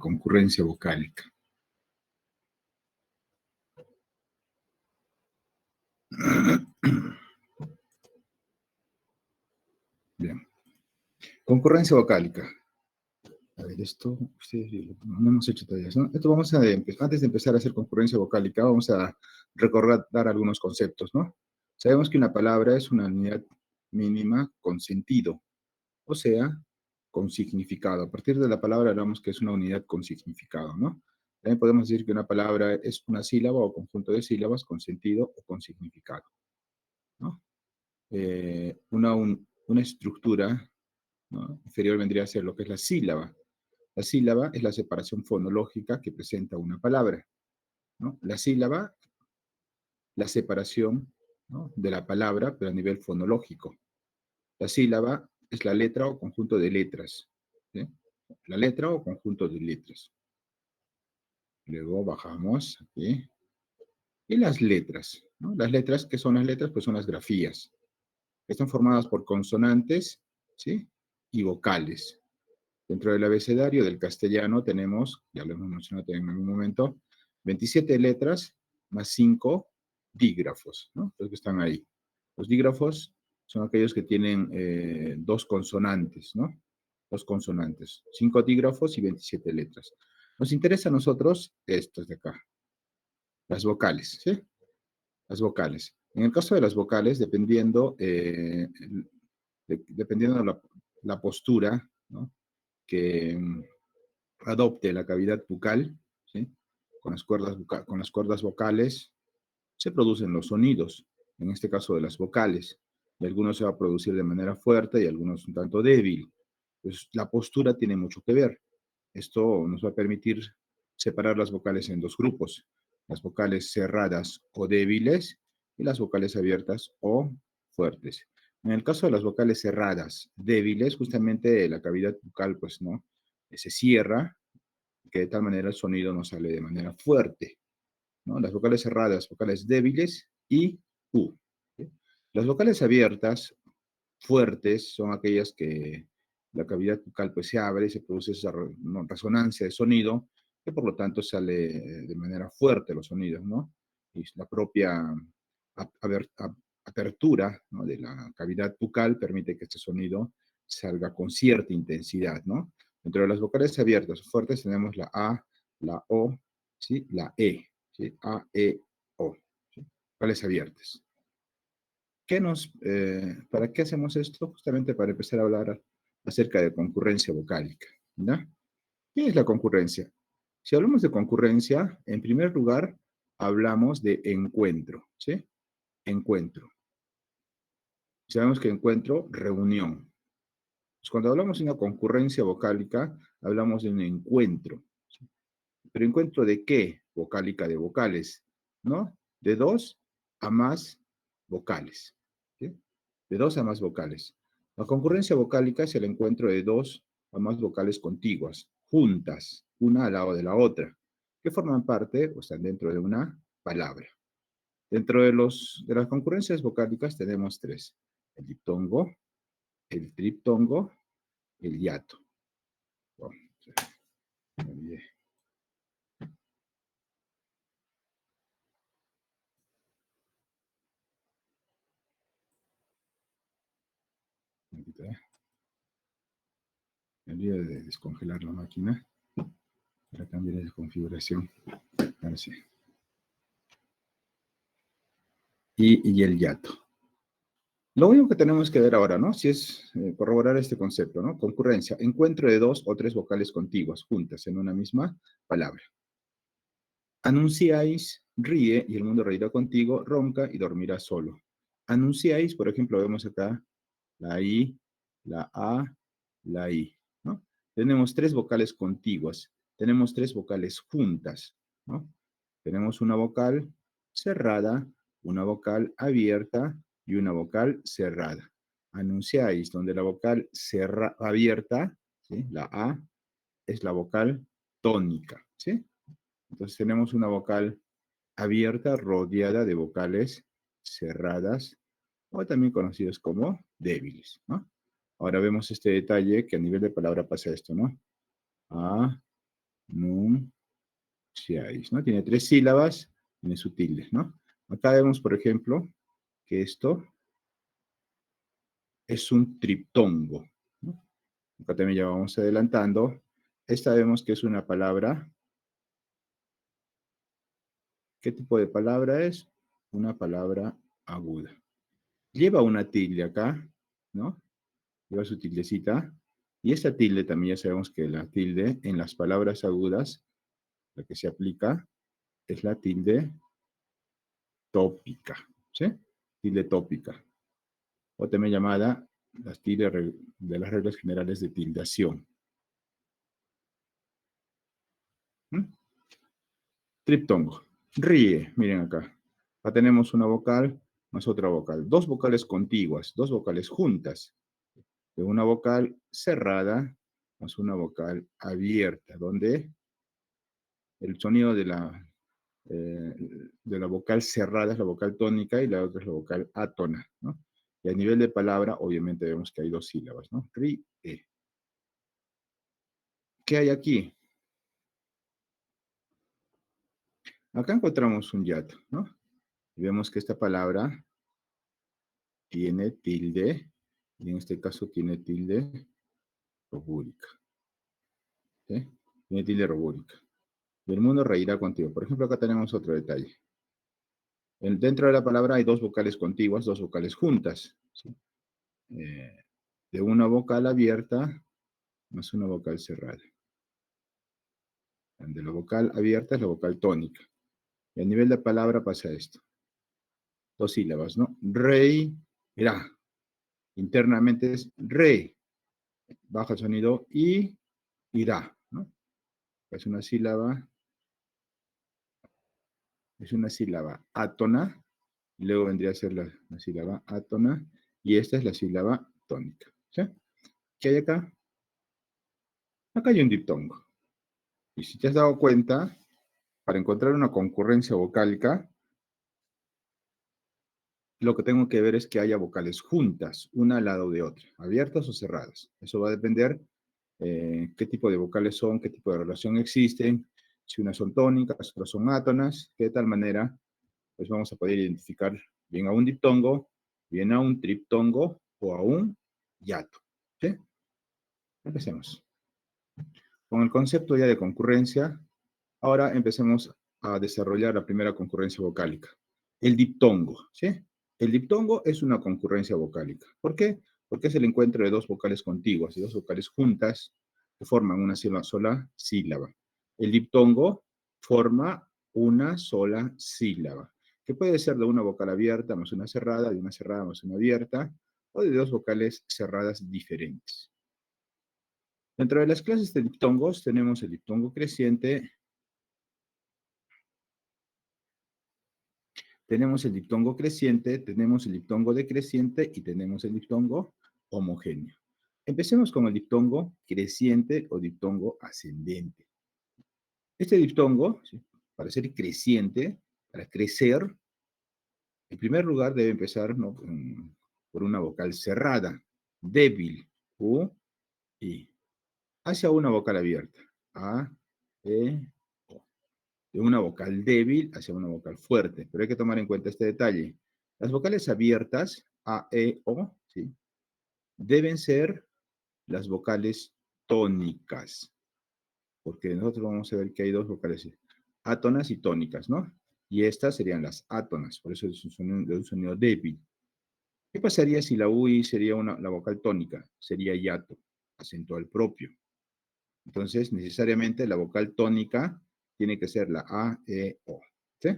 concurrencia vocálica. Bien. Concurrencia vocálica. A ver, esto, ustedes no hemos hecho todavía, ¿no? Esto vamos a empezar, antes de empezar a hacer concurrencia vocálica, vamos a recordar algunos conceptos, ¿no? Sabemos que una palabra es una unidad mínima con sentido, o sea, con significado. A partir de la palabra hablamos que es una unidad con significado, ¿no? También podemos decir que una palabra es una sílaba o conjunto de sílabas con sentido o con significado, ¿no? Una estructura, ¿no?, inferior vendría a ser lo que es la sílaba. La sílaba es la separación fonológica que presenta una palabra, ¿no? La sílaba, la separación, ¿no?, de la palabra, pero a nivel fonológico. La sílaba es la letra o conjunto de letras, ¿sí? La letra o conjunto de letras. Luego bajamos aquí. Y las letras, ¿no? Las letras, ¿qué son las letras? Pues son las grafías. Están formadas por consonantes, ¿sí?, y vocales. Dentro del abecedario del castellano tenemos, ya lo hemos mencionado en algún momento, 27 letras más 5 dígrafos, ¿no? Los que están ahí. Los dígrafos son aquellos que tienen dos consonantes, ¿no? Dos consonantes. 5 dígrafos y 27 letras. Nos interesa a nosotros estos de acá, las vocales, ¿sí? Las vocales. En el caso de las vocales, dependiendo de la postura, ¿no?, que adopte la cavidad bucal, ¿sí?, con las cuerdas vocales, se producen los sonidos, en este caso de las vocales. Y algunos se va a producir de manera fuerte y algunos un tanto débil. Pues la postura tiene mucho que ver. Esto nos va a permitir separar las vocales en dos grupos: las vocales cerradas o débiles y las vocales abiertas o fuertes. En el caso de las vocales cerradas, débiles, justamente la cavidad bucal, pues, ¿no?, se cierra, que de tal manera el sonido no sale de manera fuerte, ¿no? Las vocales cerradas, vocales débiles y U, ¿sí? Las vocales abiertas, fuertes, son aquellas que la cavidad bucal pues se abre y se produce esa resonancia de sonido, que por lo tanto sale de manera fuerte los sonidos, ¿no? Y la propia apertura, ¿no?, de la cavidad bucal permite que este sonido salga con cierta intensidad, ¿no? Dentro de las vocales abiertas o fuertes tenemos la A, la O, ¿sí?, la E, ¿sí? A, E, O, ¿sí? Vocales abiertas. ¿Para qué hacemos esto? Justamente para empezar a hablar acerca de concurrencia vocálica, ¿ya? ¿Qué es la concurrencia? Si hablamos de concurrencia, en primer lugar, hablamos de encuentro, ¿sí? Encuentro. Sabemos que encuentro, reunión. Pues cuando hablamos de una concurrencia vocálica, hablamos de un encuentro, ¿sí? ¿Pero encuentro de qué? Vocálica, de vocales, ¿no? De dos a más vocales, ¿sí? De dos a más vocales. La concurrencia vocálica es el encuentro de dos a más vocales contiguas, juntas, una al lado de la otra, que forman parte o están dentro de una palabra. Dentro de las concurrencias vocálicas tenemos tres: el diptongo, el triptongo, el hiato. Bueno, me olvidé. Me olvidé de descongelar la máquina para cambiar de configuración. Ahora sí. Y el hiato. Lo único que tenemos que ver ahora, ¿no?, si es corroborar este concepto, ¿no? Concurrencia, encuentro de dos o tres vocales contiguas, juntas en una misma palabra. Anunciáis, ríe y el mundo reirá contigo, ronca y dormirá solo. Anunciáis, por ejemplo, vemos acá la I, la A, la I, ¿no? Tenemos tres vocales contiguas, tenemos tres vocales juntas, ¿no? Tenemos una vocal cerrada, una vocal abierta y una vocal cerrada. Anunciáis, donde la vocal abierta, ¿sí?, la A, es la vocal tónica, ¿sí? Entonces tenemos una vocal abierta rodeada de vocales cerradas, o también conocidos como débiles, ¿no? Ahora vemos este detalle que a nivel de palabra pasa esto, ¿no? A, Nunciáis, ¿no? Tiene 3 sílabas, tiene su tilde, ¿no? Acá vemos, por ejemplo, que esto es un triptongo, ¿no? Acá también ya vamos adelantando. Esta vemos que es una palabra. ¿Qué tipo de palabra es? Una palabra aguda. Lleva una tilde acá, ¿no? Lleva su tildecita. Y esta tilde también ya sabemos que la tilde en las palabras agudas, la que se aplica, es la tilde tópica, ¿sí? Tilde tópica. O también llamada las tildes de las reglas generales de tildación. ¿Mm? Triptongo. Ríe, miren acá. Acá tenemos una vocal más otra vocal. Dos vocales contiguas, dos vocales juntas. De una vocal cerrada más una vocal abierta, donde el sonido eh, de la vocal cerrada es la vocal tónica y la otra es la vocal átona, ¿no? Y a nivel de palabra, obviamente vemos que hay 2 sílabas, ¿no? Ríe. ¿Qué hay aquí? Acá encontramos un yato, ¿no? Y vemos que esta palabra tiene tilde, y en este caso tiene tilde robúrica, ¿sí? Tiene tilde robúrica. Y el mundo reirá contigo. Por ejemplo, acá tenemos otro detalle. Dentro de la palabra hay 2 vocales contiguas, 2 vocales juntas, ¿sí? De una vocal abierta más una vocal cerrada. De la vocal abierta es la vocal tónica. Y a nivel de palabra pasa esto. 2 sílabas, ¿no? Rey, irá. Internamente es re. Baja el sonido y irá, ¿no? Es una sílaba átona, y luego vendría a ser la sílaba átona, y esta es la sílaba tónica, ¿sí? ¿Qué hay acá? Acá hay un diptongo. Y si te has dado cuenta, para encontrar una concurrencia vocálica, lo que tengo que ver es que haya vocales juntas, una al lado de otra, abiertas o cerradas. Eso va a depender qué tipo de vocales son, qué tipo de relación existen, si unas son tónicas, otras son átonas, que de tal manera, pues vamos a poder identificar bien a un diptongo, bien a un triptongo o a un hiato. ¿Sí? Empecemos. Con el concepto ya de concurrencia, ahora empecemos a desarrollar la primera concurrencia vocálica. El diptongo, ¿sí? El diptongo es una concurrencia vocálica. ¿Por qué? Porque es el encuentro de 2 vocales contiguas y 2 vocales juntas que forman una sola sílaba. El diptongo forma una sola sílaba, que puede ser de una vocal abierta más una cerrada, de una cerrada más una abierta, o de 2 vocales cerradas diferentes. Dentro de las clases de diptongos tenemos el diptongo creciente, tenemos el diptongo creciente, tenemos el diptongo decreciente y tenemos el diptongo homogéneo. Empecemos con el diptongo creciente o diptongo ascendente. Este diptongo, ¿sí?, para ser creciente, para crecer, en primer lugar debe empezar, ¿no?, por una vocal cerrada, débil, U, I, hacia una vocal abierta, A, E, O. De una vocal débil hacia una vocal fuerte. Pero hay que tomar en cuenta este detalle. Las vocales abiertas, A, E, O, ¿sí?, deben ser las vocales tónicas, porque nosotros vamos a ver que hay 2 vocales, átonas y tónicas, ¿no? Y estas serían las átonas, por eso es un sonido débil. ¿Qué pasaría si la UI sería la vocal tónica? Sería hiato, acento al propio. Entonces, necesariamente la vocal tónica tiene que ser la A, E, O, ¿sí?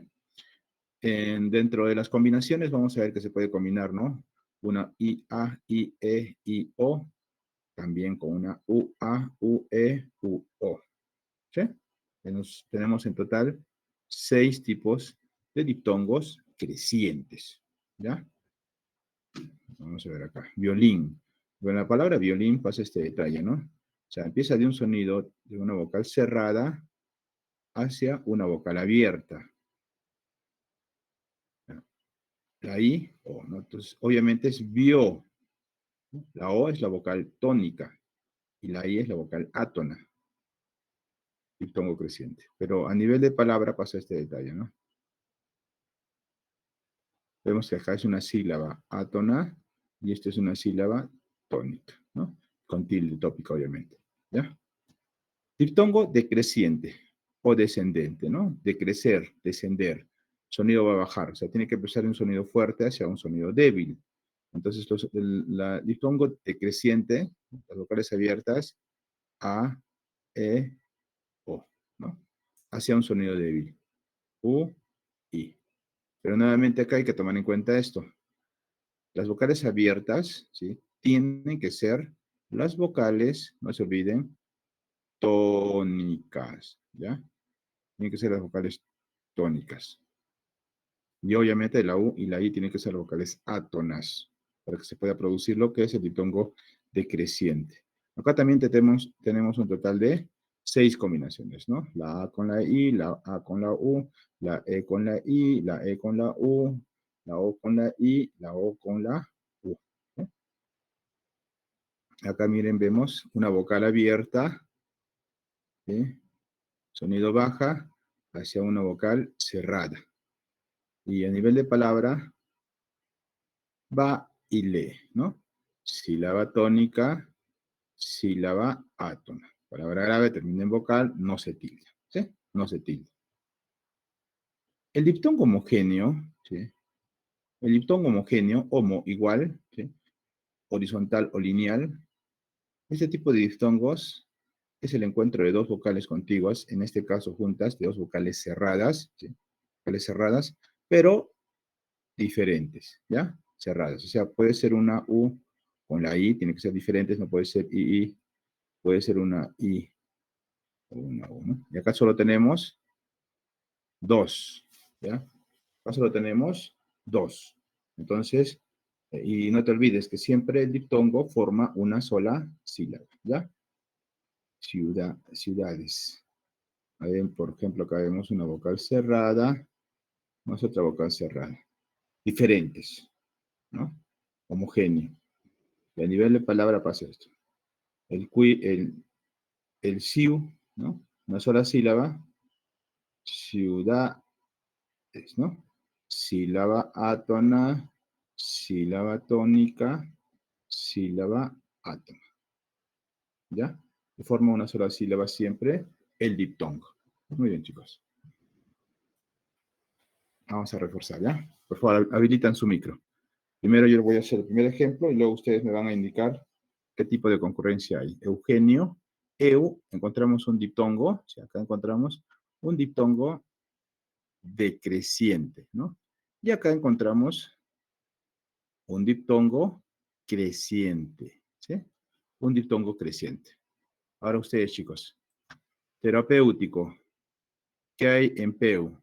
Dentro de las combinaciones vamos a ver que se puede combinar, ¿no? Una I, A, I, E, I, O, también con una U, A, U, E, U, O, ¿sí? Tenemos en total 6 tipos de diptongos crecientes, ¿ya? Vamos a ver acá. Violín. Bueno, la palabra violín pasa este detalle, ¿no? O sea, empieza de un sonido de una vocal cerrada hacia una vocal abierta. La I, O, ¿no? Entonces, obviamente es bio. La O es la vocal tónica y la I es la vocal átona. diptongo creciente. Pero a nivel de palabra pasa este detalle, ¿no? Vemos que acá es una sílaba átona y esto es una sílaba tónica, ¿no? Con tilde tópica, obviamente, ¿ya? Diptongo decreciente o descendente, ¿no? Decrecer, descender. Sonido va a bajar, o sea, tiene que pasar de un sonido fuerte hacia un sonido débil. Entonces, la diptongo decreciente, las vocales abiertas, A, E, O, ¿no? Hacia un sonido débil. U, I. Pero nuevamente acá hay que tomar en cuenta esto. Las vocales abiertas, ¿sí? Tienen que ser las vocales, no se olviden, tónicas, ¿ya? Tienen que ser las vocales tónicas. Y obviamente la U y la I tienen que ser vocales átonas para que se pueda producir lo que es el diptongo decreciente. Acá también tenemos un total de 6 combinaciones, ¿no? La A con la I, la A con la U, la E con la I, la E con la U, la O con la I, la O con la U. ¿Eh? Acá miren, vemos una vocal abierta, ¿sí? Sonido baja hacia una vocal cerrada. Y a nivel de palabra, va y lee, ¿no? Sílaba tónica, sílaba átona. Palabra grave termina en vocal, no se tilda, ¿sí? No se tilda. El diptongo homogéneo, ¿sí? El diptongo homogéneo, homo igual, ¿sí? Horizontal o lineal. Este tipo de diptongos es el encuentro de dos vocales contiguas, en este caso juntas, de dos vocales cerradas, ¿sí? Vocales cerradas, pero diferentes, ¿ya? Cerradas. O sea, puede ser una U con la I, tiene que ser diferentes, no puede ser I, puede ser una I o una U, ¿no? Y acá solo tenemos dos, ¿ya? Acá solo tenemos dos. Entonces, y no te olvides que siempre el diptongo forma una sola sílaba, ¿ya? Ciudades. Ahí, por ejemplo, acá vemos una vocal cerrada, más otra vocal cerrada. Diferentes, ¿no? Homogéneo. Y a nivel de palabra pasa esto. El siu, ¿no? Una sola sílaba. Ciudades, ¿no? Sílaba átona, sílaba tónica, sílaba átona. ¿Ya? De forma una sola sílaba siempre el diptongo. Muy bien, chicos. Vamos a reforzar, ¿ya? Por favor, habilitan su micro. Primero yo voy a hacer el primer ejemplo y luego ustedes me van a indicar qué tipo de concurrencia hay. Eugenio, encontramos un diptongo, ¿sí? Acá encontramos un diptongo decreciente, ¿no? Y acá encontramos un diptongo creciente, ¿sí? Un diptongo creciente. Ahora ustedes, chicos. Terapéutico. ¿Qué hay en peu?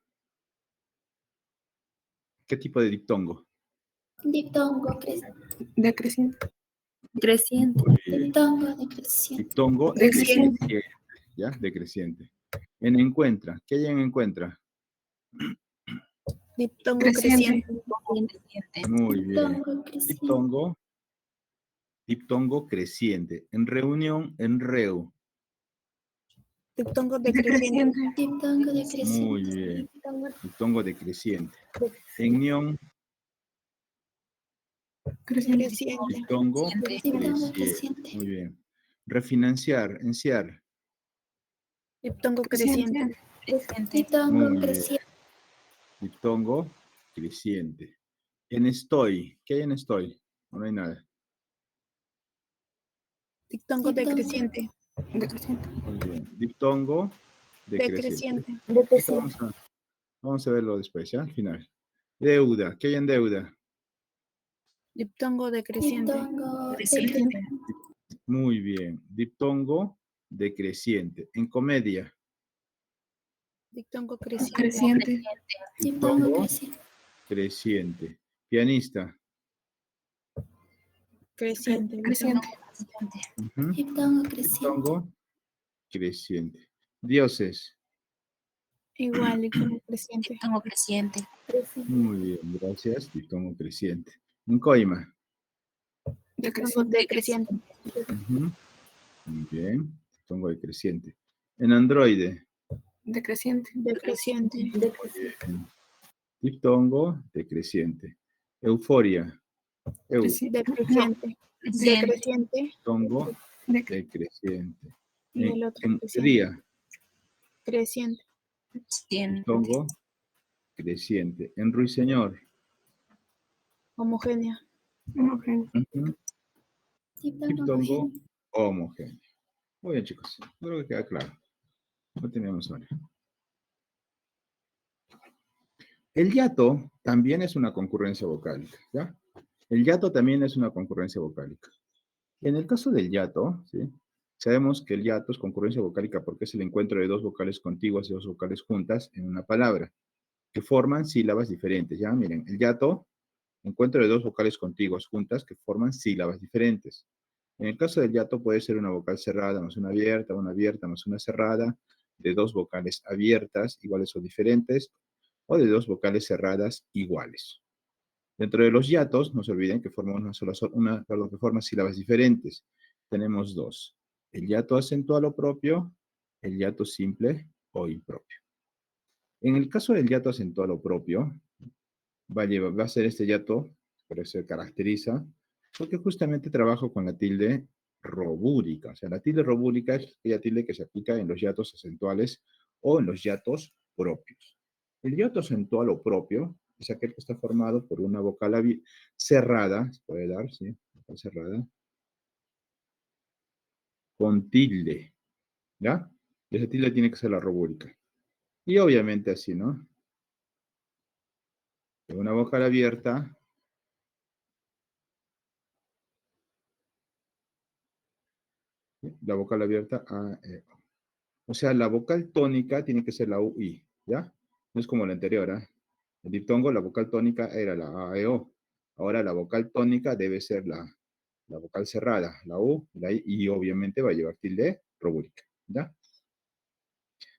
¿Qué tipo de diptongo? Diptongo Decreciente. creciente. Muy bien. Diptongo decreciente. Diptongo Decreciente. decreciente, ¿ya? Decreciente. En encuentra. ¿Qué hay en encuentra? Diptongo Creciente. creciente. Muy bien. Diptongo creciente. Diptongo creciente. En reunión, en reu. Diptongo decreciente. Diptongo decreciente. Muy bien. Diptongo decreciente. En nión, Creciente. diptongo Diptongo creciente. creciente. Muy bien. Refinanciar, enciar. Diptongo creciente. Diptongo Muy bien. creciente. Diptongo creciente. En estoy. ¿Qué hay en estoy? No hay nada. Diptongo Diptongo. decreciente. Muy bien. Diptongo decreciente. Decreciente. Vamos a verlo después, ¿ya? Al final. Deuda. ¿Qué hay en deuda? Diptongo decreciente. Diptongo decreciente. Muy bien. Diptongo decreciente. En comedia. Diptongo creciente. Diptongo Diptongo creciente. creciente. Pianista. Creciente. Ujú. Diptongo creciente. Diptongo creciente. Dioses. Igual, diptongo creciente. Muy bien, gracias. Diptongo creciente. En coima. Diptongo decreciente. Ujú. Muy bien. Diptongo decreciente. En androide. Decreciente. Diptongo, decreciente. Euforia. Decreciente. Diptongo, decreciente. Y el otro En creciente. día, Creciente. diptongo, creciente. En ruiseñor. Homogénea. Ujú. Diptongo Diptongo, homogéneo. homogéneo. Muy bien, chicos. Creo que queda claro. No tenemos ahora. El hiato también es una concurrencia vocálica, ¿ya? El hiato también es una concurrencia vocálica. En el caso del hiato, ¿sí? Sabemos que el hiato es concurrencia vocálica porque es el encuentro de dos vocales contiguas y dos vocales juntas en una palabra, que forman sílabas diferentes, ¿ya? Miren, el hiato, encuentro de dos vocales contiguas juntas que forman sílabas diferentes. En el caso del hiato puede ser una vocal cerrada más una abierta más una cerrada, de dos vocales abiertas iguales o diferentes, o de dos vocales cerradas iguales. Dentro de los hiatos, no se olviden que forman que forman sílabas diferentes. Tenemos dos. El hiato acentual o propio, el hiato simple o impropio. En el caso del hiato acentual o propio, va a ser este hiato, pero se caracteriza porque justamente trabajo con la tilde robúrica. O sea, la tilde robúrica es aquella tilde que se aplica en los hiatos acentuales o en los hiatos propios. El hiato acentual o propio es aquel que está formado por una vocal cerrada, se puede dar, ¿sí? Vocal cerrada, con tilde, ¿ya? Y esa tilde tiene que ser la robúrica. Y obviamente así, ¿no? Una vocal abierta, ¿sí? La vocal abierta, A, E, O. O sea, la vocal tónica tiene que ser la U, I, ¿ya? No es como la anterior, ¿eh? El diptongo, la vocal tónica era la A, E, O. Ahora la vocal tónica debe ser la vocal cerrada, la U, la I, y obviamente va a llevar tilde robótica, ¿ya?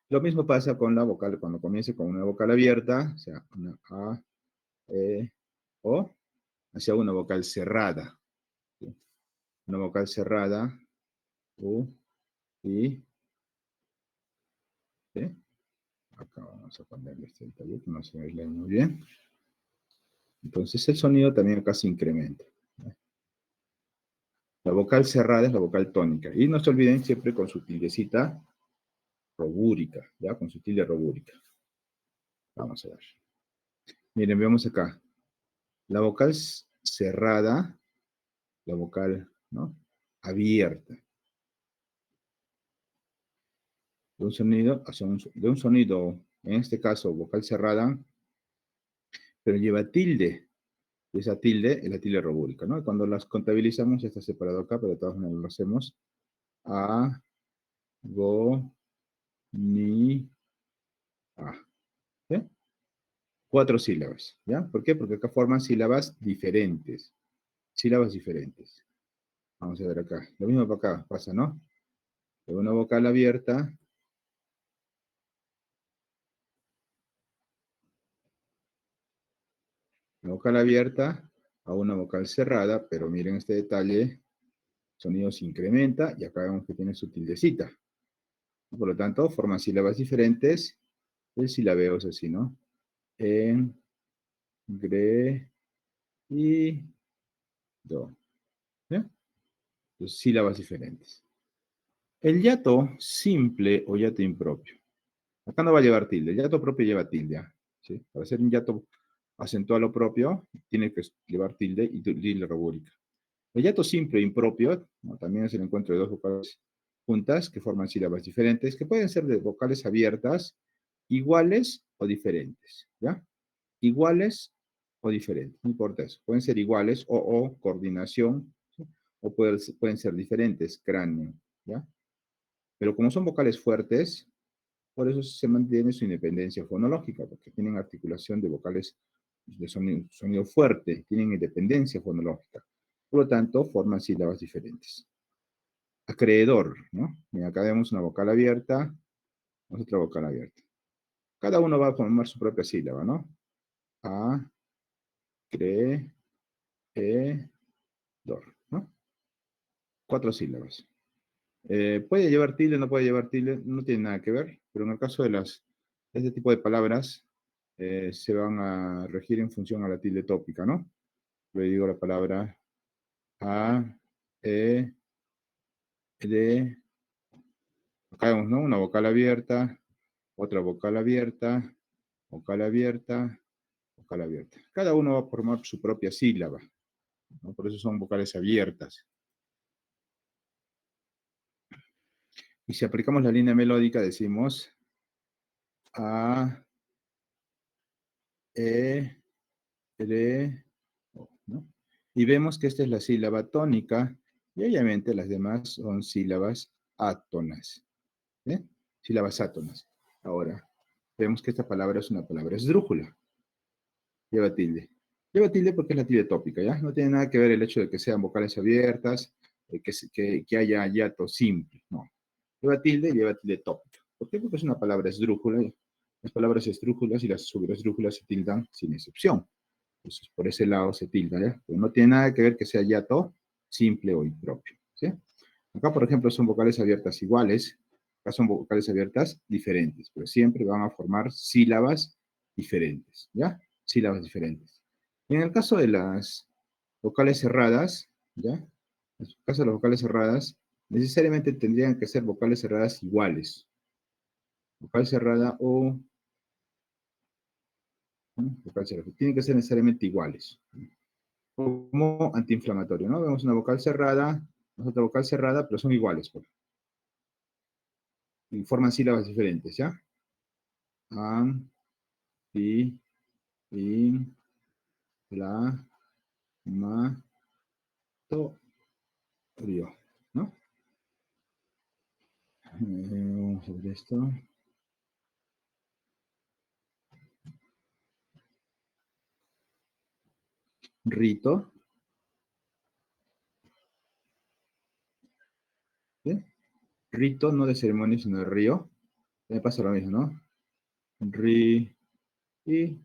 Lo mismo pasa con la vocal, cuando comience con una vocal abierta, o sea, una A, E, O, hacia una vocal cerrada, ¿sí? Una vocal cerrada, U, I, ¿sí? Acá vamos a ponerle este detalle que no se ve muy bien. Entonces el sonido también acá se incrementa. La vocal cerrada es la vocal tónica. Y no se olviden siempre con su tildecita robúrica, ¿ya? Con su tilde robúrica. Vamos a ver. Miren, vemos acá. La vocal cerrada, la vocal, ¿no? Abierta. De un sonido hacia de un sonido, en este caso, vocal cerrada, pero lleva tilde. Y esa tilde es la tilde robúrica, ¿no? Cuando las contabilizamos, ya está separado acá, pero de todas maneras lo hacemos. A, go, ni, a. ¿Sí? 4 sílabas, ¿ya? ¿Por qué? Porque acá forman sílabas diferentes. Sílabas diferentes. Vamos a ver acá. Lo mismo para acá pasa, ¿no? De una vocal abierta, una vocal abierta a una vocal cerrada, pero miren este detalle, el sonido se incrementa y acá vemos que tiene su tildecita. Por lo tanto, forman sílabas diferentes. El silabeo es así, ¿no? En, gre, y, do. ¿Sí? Entonces, sílabas diferentes. El hiato simple o hiato impropio. Acá no va a llevar tilde. El hiato propio lleva tilde. ¿Sí? Para hacer un hiato acentual o propio, tiene que llevar tilde y tilde robórica. El hiato simple e impropio, ¿no? También es el encuentro de dos vocales juntas que forman sílabas diferentes, que pueden ser de vocales abiertas, iguales o diferentes. ¿Ya? Iguales o diferentes, no importa eso. Pueden ser iguales o coordinación, ¿sí? O pueden ser diferentes, cráneo. ¿Ya? Pero como son vocales fuertes, por eso se mantiene su independencia fonológica, porque tienen articulación de vocales de sonido fuerte, tienen independencia fonológica. Por lo tanto, forman sílabas diferentes. Acreedor, ¿no? Mira, acá vemos una vocal abierta, otra vocal abierta. Cada uno va a formar su propia sílaba, ¿no? A, cre, e, dor, ¿no? 4 sílabas. Puede llevar tilde, no puede llevar tilde, no tiene nada que ver, pero en el caso de este tipo de palabras, se van a regir en función a la tilde tópica, ¿no? Le digo la palabra a, e, de, acá vemos, ¿no? Una vocal abierta, otra vocal abierta, vocal abierta, vocal abierta. Cada uno va a formar su propia sílaba, ¿no? Por eso son vocales abiertas. Y si aplicamos la línea melódica, decimos a, e, de, o, ¿no? Y vemos que esta es la sílaba tónica y obviamente las demás son sílabas átonas. ¿Eh? Sílabas átonas. Ahora, vemos que esta palabra es una palabra esdrújula. Lleva tilde. Lleva tilde porque es la tilde tópica, ¿ya? No tiene nada que ver el hecho de que sean vocales abiertas, que haya hiato simple, no. Lleva tilde y lleva tilde tópica. ¿Por qué? Porque es una palabra esdrújula. Las palabras esdrújulas y las subesdrújulas se tildan sin excepción. Entonces, por ese lado se tilda, ¿ya? Pero no tiene nada que ver que sea hiato simple o impropio, ¿sí? Acá, por ejemplo, son vocales abiertas iguales. Acá son vocales abiertas diferentes, pero siempre van a formar sílabas diferentes, ¿ya? Sílabas diferentes. Y en el caso de las vocales cerradas, ¿ya? En el caso de las vocales cerradas, necesariamente tendrían que ser vocales cerradas iguales. Vocal cerrada o... ¿no? Vocal cerrada. Tienen que ser necesariamente iguales. Como antiinflamatorio, ¿no? Vemos una vocal cerrada, otra vocal cerrada, pero son iguales, pues. Y forman sílabas diferentes, ¿ya? An, ti, in, la, ma, to, rio, ¿no? Vamos a ver esto. Rito. ¿Sí? Rito, no de ceremonia, sino de río. Me pasa lo mismo, ¿no? Ri, y,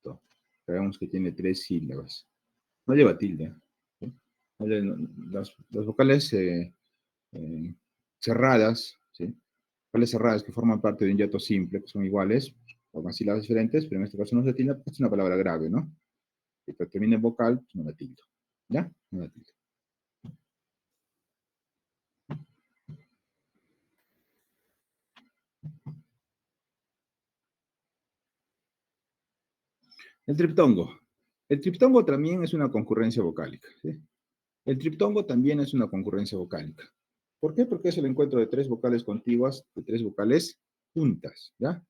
to. Sabemos que tiene 3 sílabas. No lleva tilde. ¿Sí? Las vocales cerradas, ¿sí? Vocales cerradas que forman parte de un hiato simple, que son iguales, forman sílabas diferentes, pero en este caso no se tilda, porque es una palabra grave, ¿no? Si termina en vocal, pues no la tildo. ¿Ya? No la tildo. El triptongo. El triptongo también es una concurrencia vocálica, ¿sí? El triptongo también es una concurrencia vocálica. ¿Por qué? Porque es el encuentro de 3 vocales contiguas, de 3 vocales juntas, ¿ya?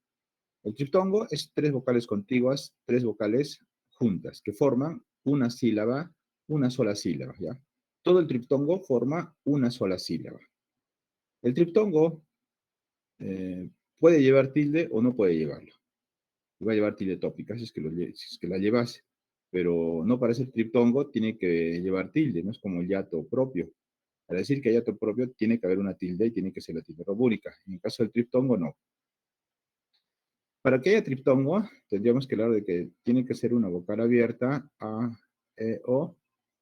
El triptongo es 3 vocales contiguas, 3 vocales juntas, que forman una sílaba, una sola sílaba, ¿ya? Todo el triptongo forma una sola sílaba. El triptongo puede llevar tilde o no puede llevarlo. Va a llevar tilde tópica si es que la llevas, pero no para ser triptongo tiene que llevar tilde, no es como el hiato propio. Para decir que hay hiato propio tiene que haber una tilde y tiene que ser la tilde robúrica. En el caso del triptongo, no. Para que haya triptongo, tendríamos que hablar de que tiene que ser una vocal abierta, A, E, O,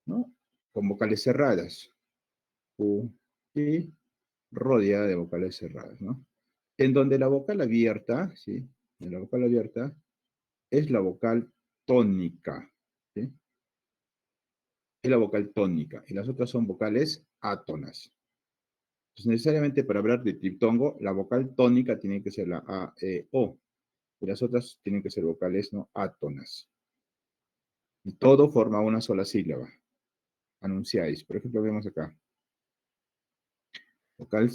¿no? Con vocales cerradas, U, I, rodeada de vocales cerradas, ¿no? En donde la vocal abierta, ¿sí? En la vocal abierta es la vocal tónica, ¿sí? Es la vocal tónica, y las otras son vocales átonas. Entonces, necesariamente para hablar de triptongo, la vocal tónica tiene que ser la A, E, O, y las otras tienen que ser vocales no átonas. Y todo forma una sola sílaba. Anunciáis. Por ejemplo, vemos acá. Vocal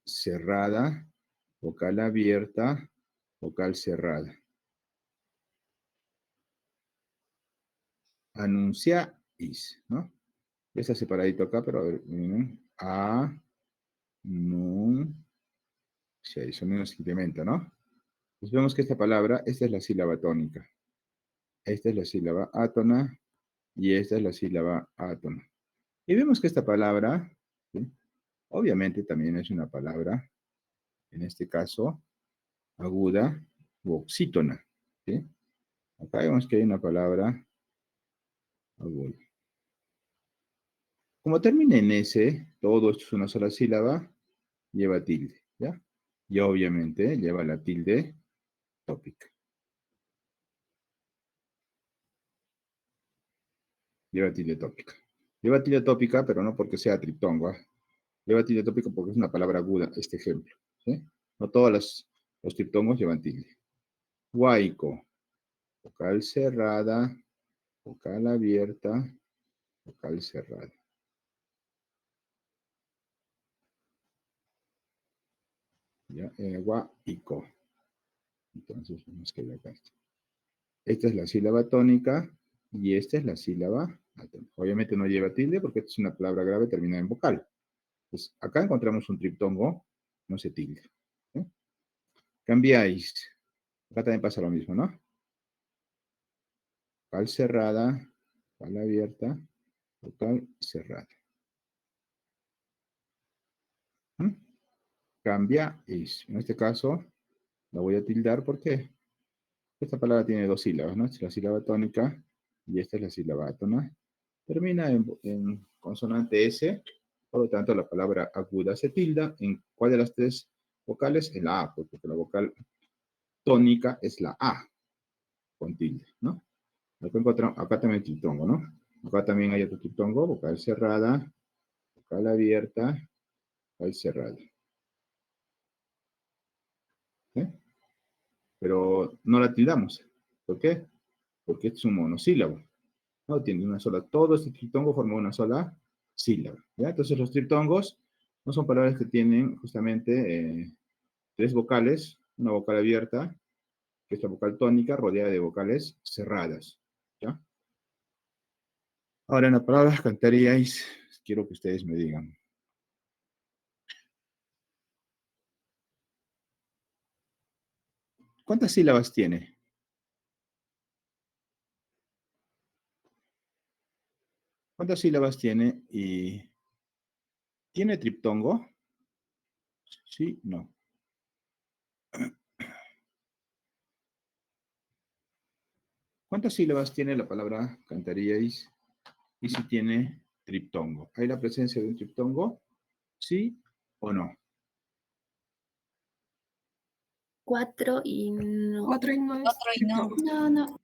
cerrada, vocal abierta, vocal cerrada. Anunciáis, ¿no? Ya está separadito acá, pero a ver. A, nun, si sonido se incrementa, ¿no? Pues vemos que esta palabra, esta es la sílaba tónica. Esta es la sílaba átona y esta es la sílaba átona. Y vemos que esta palabra, ¿sí? Obviamente también es una palabra, en este caso, aguda u oxítona, ¿sí? Acá vemos que hay una palabra aguda. Como termina en S, todo esto es una sola sílaba, lleva tilde, ¿ya? Y obviamente lleva la tilde tópica. Lleva tilde tópica. Lleva tilde tópica, pero no porque sea triptongo, ¿ah? Lleva tilde tópica porque es una palabra aguda, este ejemplo, ¿sí? No todos los triptongos llevan tilde. Huaico, vocal cerrada, vocal abierta, vocal cerrada. ¿Ya? Huaico. Entonces, vamos a ver acá. Esta es la sílaba tónica y esta es la sílaba atónica. Obviamente no lleva tilde porque esta es una palabra grave terminada en vocal. Pues acá encontramos un triptongo, no se tilde. ¿Sí? Cambiáis. Acá también pasa lo mismo, ¿no? Vocal cerrada, vocal abierta, vocal cerrada. ¿Mm? Cambiáis. En este caso, la voy a tildar porque esta palabra tiene dos sílabas, ¿no? Esta es la sílaba tónica y esta es la sílaba átona. Termina en consonante S, por lo tanto la palabra aguda se tilda. ¿En cuál de las tres vocales? En la A, porque la vocal tónica es la A, con tilde, ¿no? Acá encontramos, acá también hay triptongo, ¿no? Acá también hay otro triptongo, vocal cerrada, vocal abierta, vocal cerrada. ¿Sí? Pero no la tildamos. ¿Por qué? Porque es un monosílabo. No tiene una sola, todo este triptongo forma una sola sílaba. ¿Ya? Entonces los triptongos no son palabras que tienen justamente tres vocales, una vocal abierta, que es la vocal tónica, rodeada de vocales cerradas. ¿Ya? Ahora en la palabra cantaríais, quiero que ustedes me digan. ¿Cuántas sílabas tiene? ¿Cuántas sílabas tiene? ¿Y tiene triptongo? Sí, no. ¿Cuántas sílabas tiene la palabra cantaríais? Y si tiene triptongo. ¿Hay la presencia de un triptongo? ¿Sí o no? 4 y no. 4 y no es triptongo. No, no.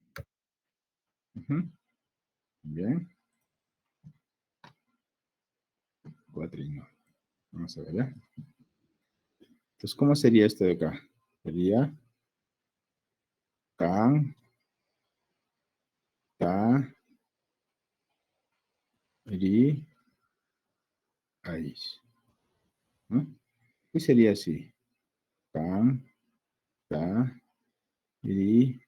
Uh-huh. Bien. 4 y no. Vamos a ver, ¿ya? Entonces, ¿cómo sería esto de acá? Sería can, ta, ri, ais. ¿No? ¿Qué sería así? Can, ta, ri,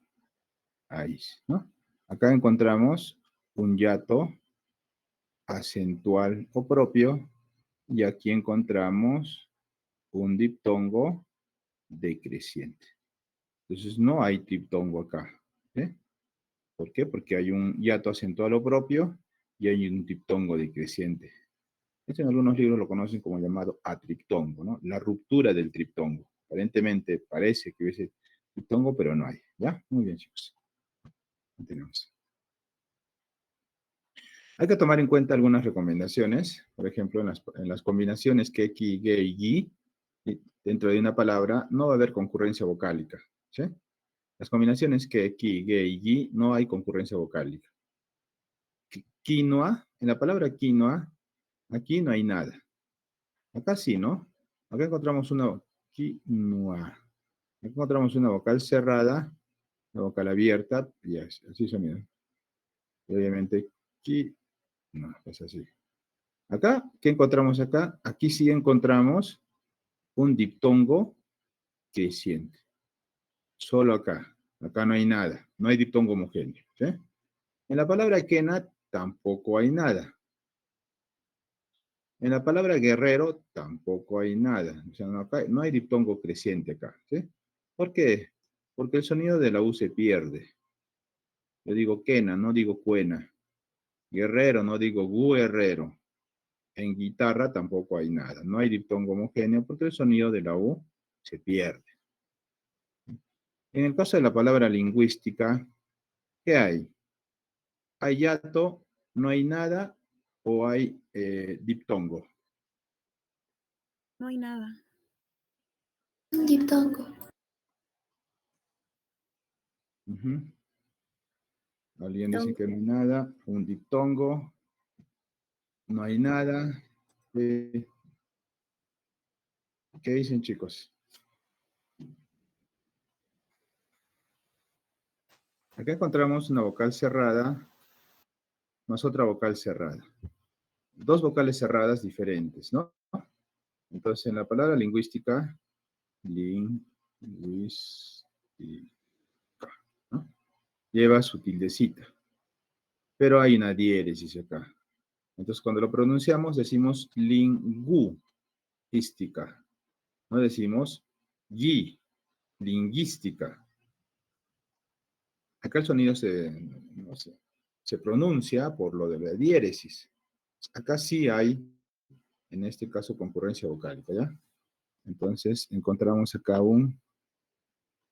ais. ¿No? Acá encontramos un hiato acentual o propio y aquí encontramos un diptongo decreciente. Entonces no hay diptongo acá. ¿Eh? ¿Por qué? Porque hay un hiato acentual o propio y hay un diptongo decreciente. Esto en algunos libros lo conocen como llamado atriptongo, ¿no? La ruptura del triptongo. Aparentemente parece que hubiese triptongo, pero no hay. ¿Ya? Muy bien, chicos. Continuamos. Hay que tomar en cuenta algunas recomendaciones. Por ejemplo, en las combinaciones que, ki, ge y gi, dentro de una palabra no va a haber concurrencia vocálica. ¿Sí? Las combinaciones que, ki, ge y gi no hay concurrencia vocálica. Quinoa, en la palabra quinoa, aquí no hay nada. Acá sí, ¿no? Acá encontramos una quinoa. Acá encontramos una vocal cerrada, una vocal abierta, y así sonido. Y obviamente, no, es así. Acá, ¿qué encontramos acá? Aquí sí encontramos un diptongo creciente. Solo acá. Acá no hay nada. No hay diptongo homogéneo. ¿Sí? En la palabra quena tampoco hay nada. En la palabra guerrero tampoco hay nada. O sea, no hay diptongo creciente acá. ¿Sí? ¿Por qué? Porque el sonido de la U se pierde. Yo digo quena, no digo cuena. Guerrero, no digo guerrero. En guitarra tampoco hay nada. No hay diptongo homogéneo porque el sonido de la U se pierde. En el caso de la palabra lingüística, ¿qué hay? ¿Hay hiato? ¿No hay nada? ¿O hay diptongo? No hay nada. Diptongo. Ujú. Alguien dice que no hay nada. Un diptongo. No hay nada. ¿Qué dicen, chicos? Acá encontramos una vocal cerrada más otra vocal cerrada. Dos vocales cerradas diferentes, ¿no? Entonces, en la palabra lingüística, lingüística, ¿no? Lleva su tildecita. Pero hay una diéresis acá. Entonces, cuando lo pronunciamos, decimos lingüística. No decimos lingüística. Acá el sonido se pronuncia por lo de la diéresis. Acá sí hay, en este caso, concurrencia vocálica, ¿ya? Entonces, encontramos acá un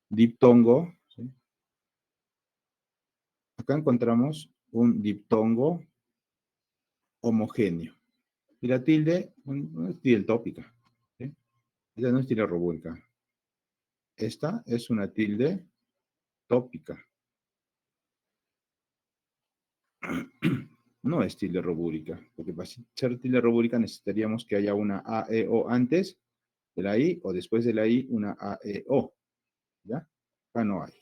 diptongo, ¿sí? Acá encontramos un diptongo homogéneo. Y la tilde no es tilde tópica, ¿sí? Esta no es tilde robótica. Esta es una tilde tópica. No es tilde robúrica, porque para ser tilde robúrica necesitaríamos que haya una A, E, O antes de la I o después de la I una A, E, O. ¿Ya? Acá no hay.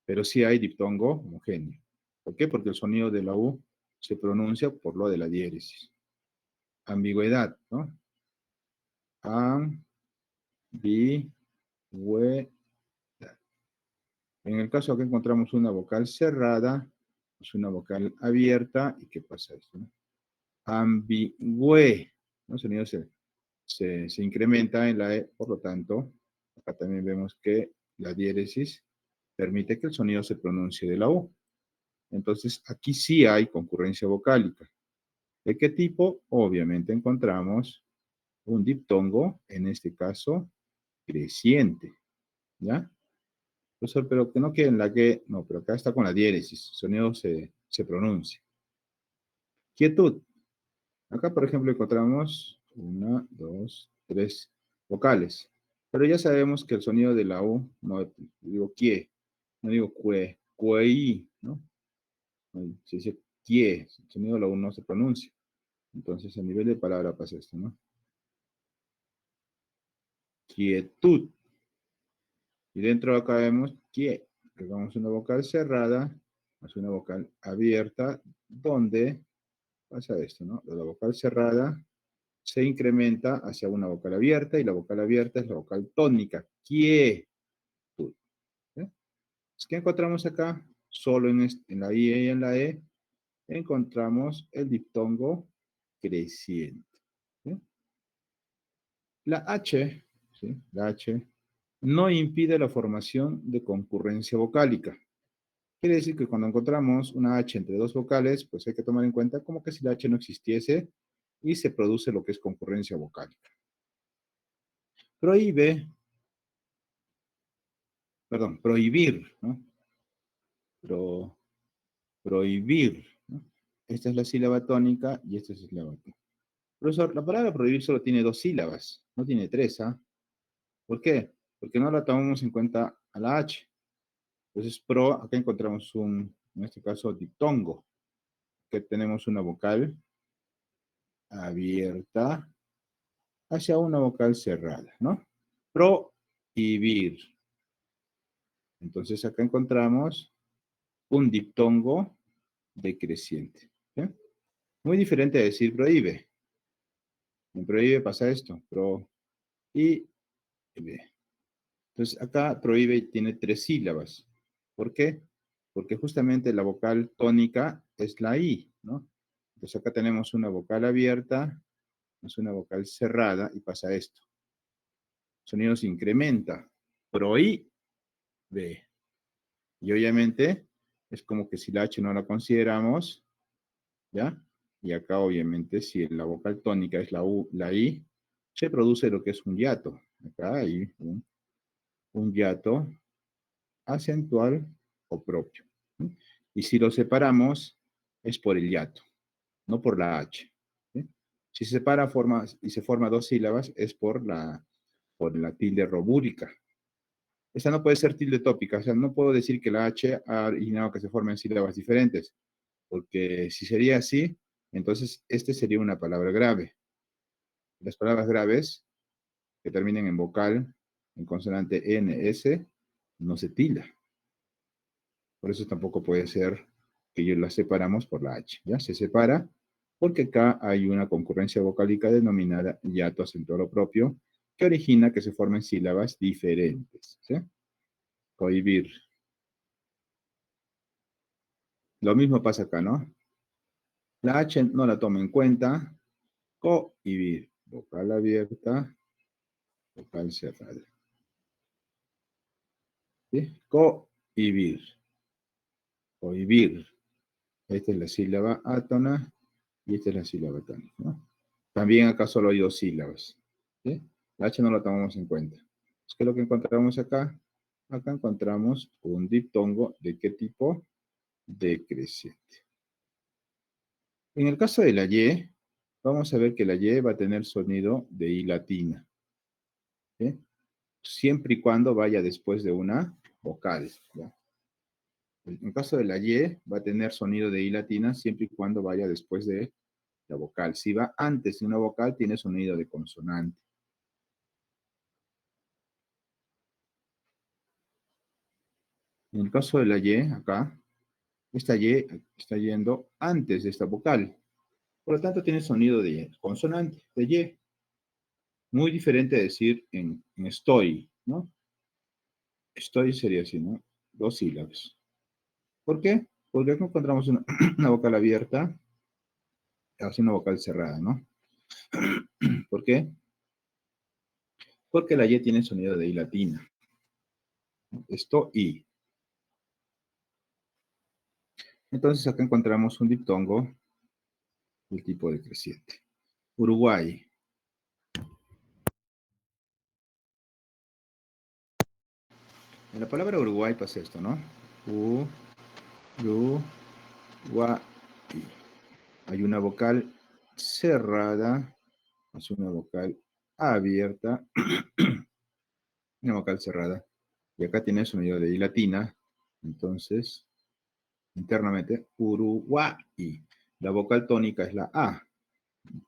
Pero sí hay diptongo homogéneo. ¿Por qué? Porque el sonido de la U se pronuncia por lo de la diéresis. Ambigüedad, ¿no? Ambigüedad. En el caso acá encontramos una vocal cerrada, es una vocal abierta, ¿y qué pasa esto? ¿No? Ambigüe, ¿no? El sonido se incrementa en la E, por lo tanto, acá también vemos que la diéresis permite que el sonido se pronuncie de la U. Entonces, aquí sí hay concurrencia vocálica. ¿De qué tipo? Obviamente encontramos un diptongo, en este caso, creciente, ¿ya? Profesor, pero que no quede en la que, no, pero acá está con la diéresis, el sonido se pronuncia. Quietud. Acá, por ejemplo, encontramos una, dos, tres vocales. Pero ya sabemos que el sonido de la U, no digo kie, no digo cue, cuei, ¿no? Se dice kie, el sonido de la U no se pronuncia. Entonces, a nivel de palabra pasa esto, ¿no? Quietud. Y dentro de acá vemos que pegamos una vocal cerrada, más una vocal abierta, donde pasa esto, ¿no? La vocal cerrada se incrementa hacia una vocal abierta y la vocal abierta es la vocal tónica. Quietud. ¿Eh? ¿Qué encontramos acá? Solo en la I y en la E encontramos el diptongo creciente. ¿Sí? La H, ¿sí? La H no impide la formación de concurrencia vocálica. Quiere decir que cuando encontramos una H entre dos vocales, pues hay que tomar en cuenta como que si la H no existiese y se produce lo que es concurrencia vocálica. Prohíbe, perdón, prohibir, ¿no? Prohibir, ¿no? Esta es la sílaba tónica y esta es la sílaba tónica. Profesor, la palabra prohibir solo tiene dos sílabas, no tiene tres, ¿ah? ¿Por qué? Porque no la tomamos en cuenta a la H. Entonces, acá encontramos en este caso, diptongo, que tenemos una vocal abierta hacia una vocal cerrada, ¿no? Prohibir. Entonces acá encontramos un diptongo decreciente. ¿Sí? Muy diferente a decir prohíbe. En prohíbe pasa esto, prohíbe. Entonces acá prohíbe tiene tres sílabas. ¿Por qué? Porque justamente la vocal tónica es la I, ¿no? Entonces acá tenemos una vocal abierta, es una vocal cerrada y pasa esto. El sonido se incrementa. Prohíbe. Y obviamente es como que si la H no la consideramos, ¿ya? Y acá obviamente si la vocal tónica es la U, la I, se produce lo que es un hiato. Acá hay un hiato acentual o propio. ¿Sí? Y si lo separamos es por el hiato, no por la H. ¿Sí? Si se separa y se forma dos sílabas es por por la tilde robúrica. Esta no puede ser tilde tópica, o sea, no puedo decir que la H ha originado que se formen sílabas diferentes, porque si sería así, entonces este sería una palabra grave. Las palabras graves que terminen en vocal, en consonante N, S, no se tilda. Por eso tampoco puede ser que yo las separamos por la H, ¿ya? Se separa porque acá hay una concurrencia vocálica denominada hiato acentuado propio que origina que se formen sílabas diferentes, ¿sí? Cohibir. Lo mismo pasa acá, ¿no? La H no la tomo en cuenta. Cohibir. Vocal abierta, vocal cerrada. ¿Sí? Cohibir. Cohibir. Esta es la sílaba átona y esta es la sílaba tónica, ¿no? También acá solo hay dos sílabas, ¿sí? La H no la tomamos en cuenta. ¿Qué es lo que encontramos acá? Acá encontramos un diptongo. ¿De qué tipo? Decreciente. En el caso de la Y, vamos a ver que la Y va a tener sonido de I latina, ¿sí? Siempre y cuando vaya después de una vocal, ¿ya? En el caso de la Y, va a tener sonido de I latina siempre y cuando vaya después de la vocal. Si va antes de una vocal, tiene sonido de consonante. En el caso de la Y, acá, esta Y está yendo antes de esta vocal. Por lo tanto, tiene sonido de consonante, de Y. Muy diferente a decir en estoy, ¿no? Estoy sería así, ¿no? Dos sílabas. ¿Por qué? Porque acá encontramos una, una vocal abierta, hace una vocal cerrada, ¿no? ¿Por qué? Porque la Y tiene sonido de I latina. Esto I. Entonces acá encontramos un diptongo del tipo decreciente. Uruguay. En la palabra Uruguay pasa esto, ¿no? Uruguay. Hay una vocal cerrada, es una vocal abierta, una vocal cerrada. Y acá tiene sonido de I latina, entonces, internamente, Uruguay. La vocal tónica es la A,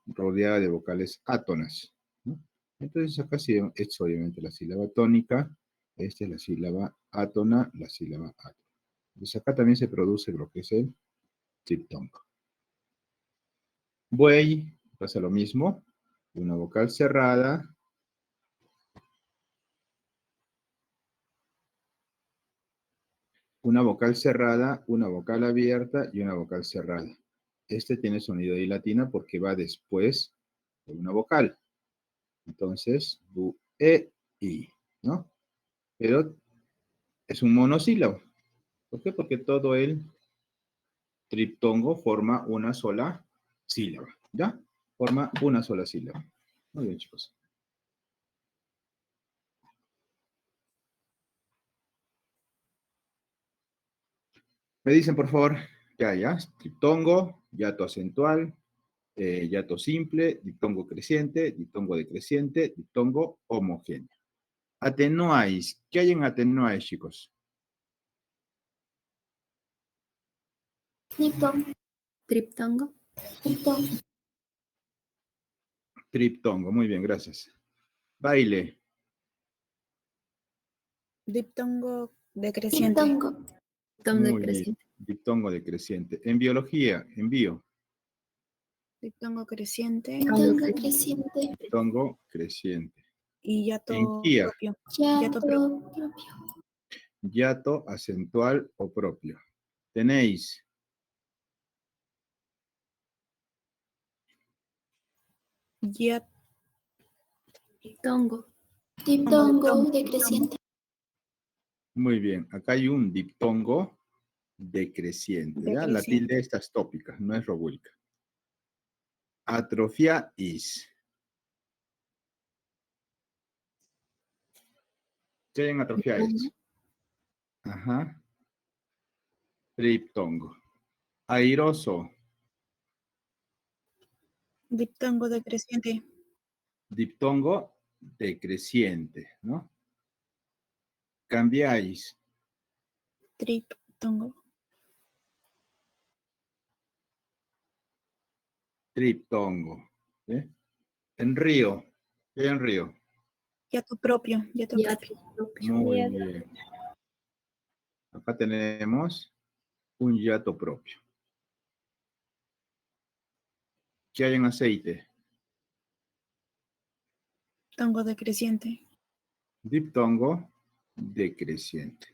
rodeada de vocales átonas, ¿no? Entonces acá sí es obviamente la sílaba tónica, esta es la sílaba átona, la sílaba átona. Entonces acá también se produce lo que es el triptongo. Buey, pasa lo mismo, una vocal cerrada, una vocal cerrada, una vocal abierta y una vocal cerrada. Este tiene sonido de I latina porque va después de una vocal. Entonces, bu, I, ¿no? Pero es un monosílabo. ¿Por qué? Porque todo el triptongo forma una sola sílaba, ¿ya? Forma una sola sílaba. Muy bien, chicos. Me dicen, por favor, ya, triptongo, hiato acentual, hiato simple, diptongo creciente, diptongo decreciente, diptongo homogéneo. Atenuáis. ¿Qué hay en atenuáis, chicos? Triptongo. Triptongo, muy bien, gracias. Baile. Diptongo decreciente. Diptongo Muy bien, decreciente. diptongo decreciente. En biología, envío. Diptongo creciente. Diptongo creciente. Diptongo creciente. Y En hiato guía, propio. Hiato propio. hiato acentual o propio. Tenéis Hiato. Diptongo. Diptongo decreciente. muy bien, acá hay un diptongo decreciente, ¿ya? La Decreciente. tilde esta es tópica, no es robótica. Atrofiáis. ¿Qué hay en atrofiáis? Ajá. Triptongo. Airoso. Diptongo decreciente. Diptongo decreciente, ¿no? Cambiáis. Triptongo. Triptongo. ¿Sí? En río. ¿Qué hay en río? Yato propio. Yato Yato propio. propio. Muy bien. Acá tenemos un yato propio. ¿Qué hay en aceite? Tongo decreciente. Diptongo decreciente.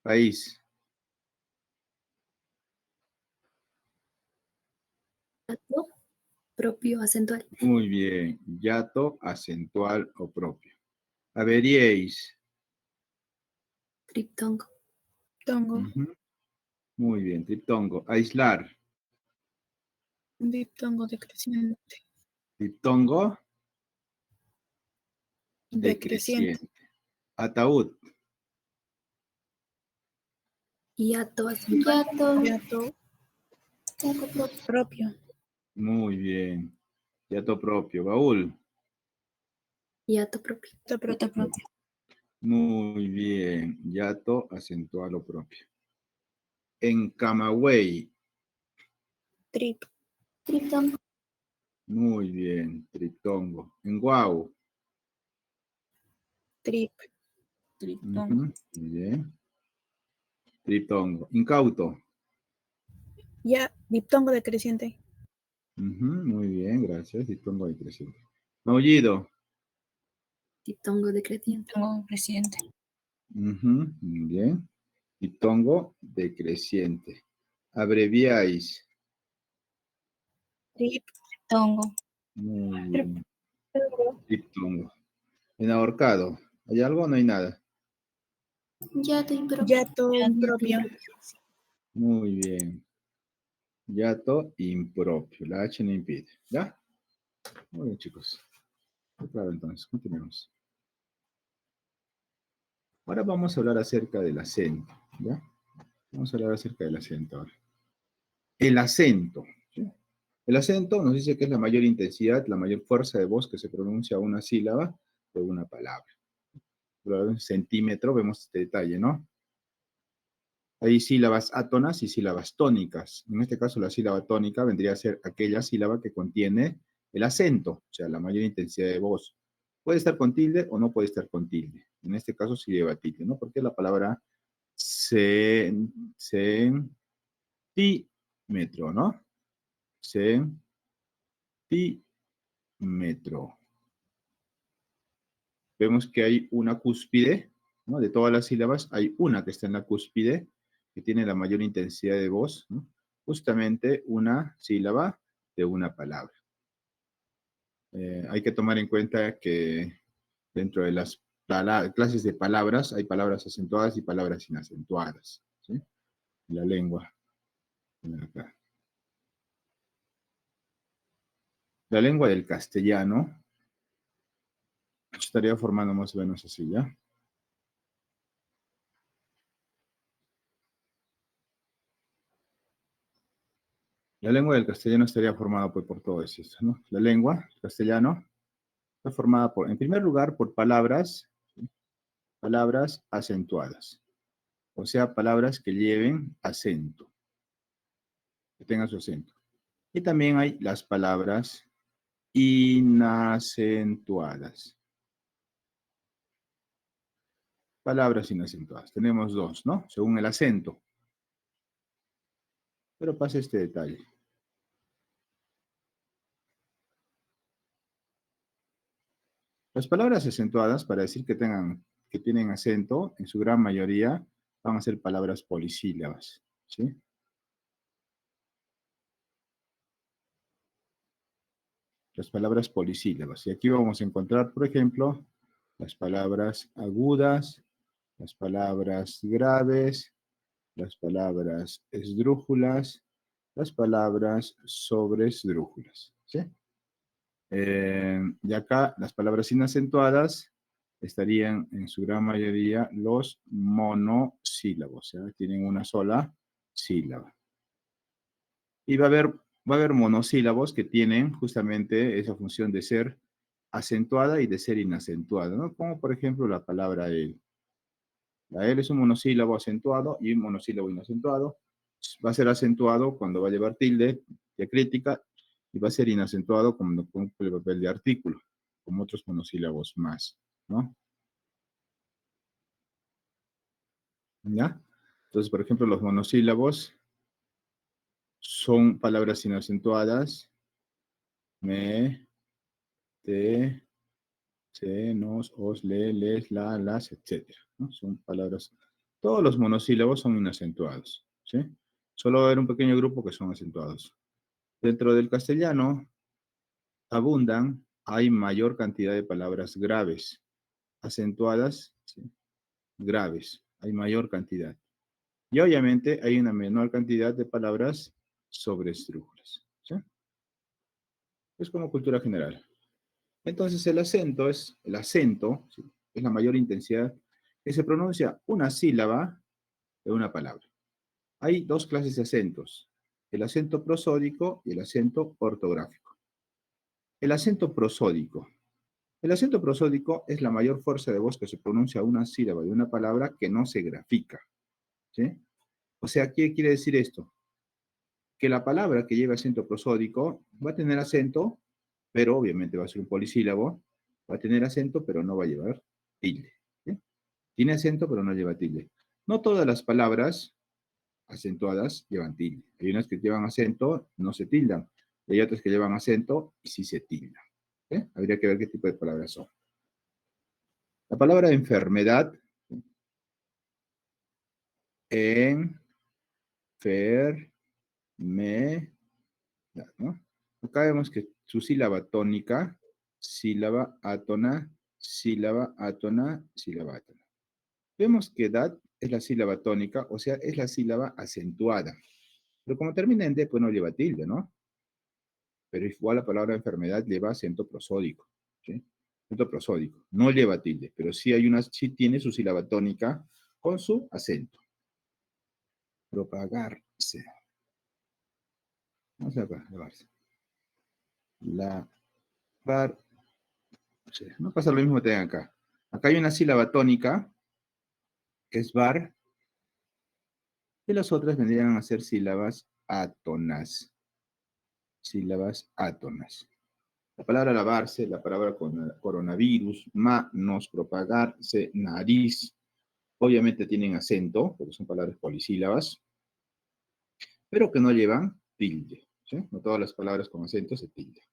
País. Yato propio acentual. Muy bien. Yato acentual o propio. Averíais. Triptongo. Tongo. Ujú. Muy bien. Triptongo. Aislar. Diptongo decreciente. Diptongo Decreciente. decreciente. Ataúd. Yato acentual. Yato Yato propio. Muy bien. Yato propio. Baúl. Yato propio. Yato propio. Muy bien. Yato acentual o propio. En Camagüey. Trip. Triptongo. Muy bien. Triptongo. En Guau. Trip. Ujú, muy bien. Triptongo. Incauto. Ya. Diptongo decreciente. Ujú, muy bien, gracias. Triptongo decreciente. Maullido. Triptongo decreciente. Tongo decreciente. Ujú, muy bien. Triptongo decreciente. Abreviáis. Trip. Tongo. Muy bien. Triptongo. En ahorcado. ¿Hay algo o no hay nada? Yato impropio. Yato propio. Muy bien. Yato impropio. La H no impide. ¿Ya? Muy bien, chicos. Claro, entonces, continuemos. Ahora vamos a hablar acerca del acento. ¿Ya? Vamos a hablar acerca del acento ahora. El acento. ¿Sí? El acento nos dice que es la mayor intensidad, la mayor fuerza de voz que se pronuncia una sílaba de una palabra. Pero en centímetro vemos este detalle, ¿no? Hay sílabas átonas y sílabas tónicas. En este caso, la sílaba tónica vendría a ser aquella sílaba que contiene el acento, o sea, la mayor intensidad de voz. Puede estar con tilde o no puede estar con tilde. En este caso sí lleva tilde, ¿no? Porque la palabra centímetro, ¿no? Centímetro. Vemos que hay una cúspide, ¿no? De todas las sílabas, hay una que está en la cúspide, que tiene la mayor intensidad de voz, ¿no? Justamente una sílaba de una palabra. Hay que tomar en cuenta que dentro de las clases de palabras hay palabras acentuadas y palabras inacentuadas, ¿sí? En la lengua. Acá. La lengua del castellano estaría formando más o menos así, ¿ya? La lengua del castellano estaría formada por todo esto, ¿no? La lengua castellano está formada por, en primer lugar, por palabras, ¿sí? Palabras acentuadas, o sea, palabras que lleven acento, que tengan su acento. Y también hay las palabras inacentuadas. Palabras inacentuadas. Tenemos dos, ¿no? Según el acento. Pero pasa este detalle. Las palabras acentuadas, para decir que tienen acento, en su gran mayoría van a ser palabras polisílabas, ¿sí? Las palabras polisílabas. Y aquí vamos a encontrar, por ejemplo, las palabras agudas, las palabras graves, las palabras esdrújulas, las palabras sobresdrújulas, ¿sí? Y acá las palabras inacentuadas estarían en su gran mayoría los monosílabos, ¿sí? Tienen una sola sílaba. Y va a haber monosílabos que tienen justamente esa función de ser acentuada y de ser inacentuada, ¿no? Como por ejemplo la palabra el. La L es un monosílabo acentuado y un monosílabo inacentuado. Va a ser acentuado cuando va a llevar tilde diacrítica y va a ser inacentuado cuando cumple el papel de artículo, como otros monosílabos más, ¿no? ¿Ya? Entonces, por ejemplo, los monosílabos son palabras inacentuadas. Me, te, se, nos, os, le, les, la, las, etc. ¿no? Son palabras. Todos los monosílabos son inacentuados, ¿sí? Solo va a haber un pequeño grupo que son acentuados. Dentro del castellano abundan, hay mayor cantidad de palabras graves, acentuadas, ¿sí? Graves, hay mayor cantidad. Y obviamente hay una menor cantidad de palabras sobreesdrújulas, ¿sí? Es como cultura general. Entonces el acento, ¿sí? Es la mayor intensidad que se pronuncia una sílaba de una palabra. Hay dos clases de acentos, el acento prosódico y el acento ortográfico. El acento prosódico. El acento prosódico es la mayor fuerza de voz que se pronuncia una sílaba de una palabra que no se grafica, ¿sí? O sea, ¿qué quiere decir esto? Que la palabra que lleva acento prosódico va a tener acento, pero obviamente va a ser un polisílabo, va a tener acento, pero no va a llevar tilde, ¿sí? Tiene acento, pero no lleva tilde. No todas las palabras acentuadas llevan tilde. Hay unas que llevan acento, no se tildan. Y hay otras que llevan acento y sí se tildan. Habría que ver qué tipo de palabras son. La palabra enfermedad, ¿no? Acá vemos que su sílaba tónica, sílaba átona, sílaba átona, sílaba átona. Vemos que edad es la sílaba tónica, o sea, es la sílaba acentuada. Pero como termina en D, pues no lleva tilde, ¿no? Pero igual la palabra enfermedad lleva acento prosódico, ¿sí? Acento prosódico. No lleva tilde, pero sí tiene su sílaba tónica con su acento. Propagarse. Vamos a grabarse. No pasa lo mismo que tengan acá. Acá hay una sílaba tónica, que es bar, y las otras vendrían a ser sílabas átonas. Sílabas átonas. La palabra lavarse, la palabra coronavirus, manos, propagarse, nariz, obviamente tienen acento, porque son palabras polisílabas, pero que no llevan tilde, ¿sí? No todas las palabras con acento se tildan.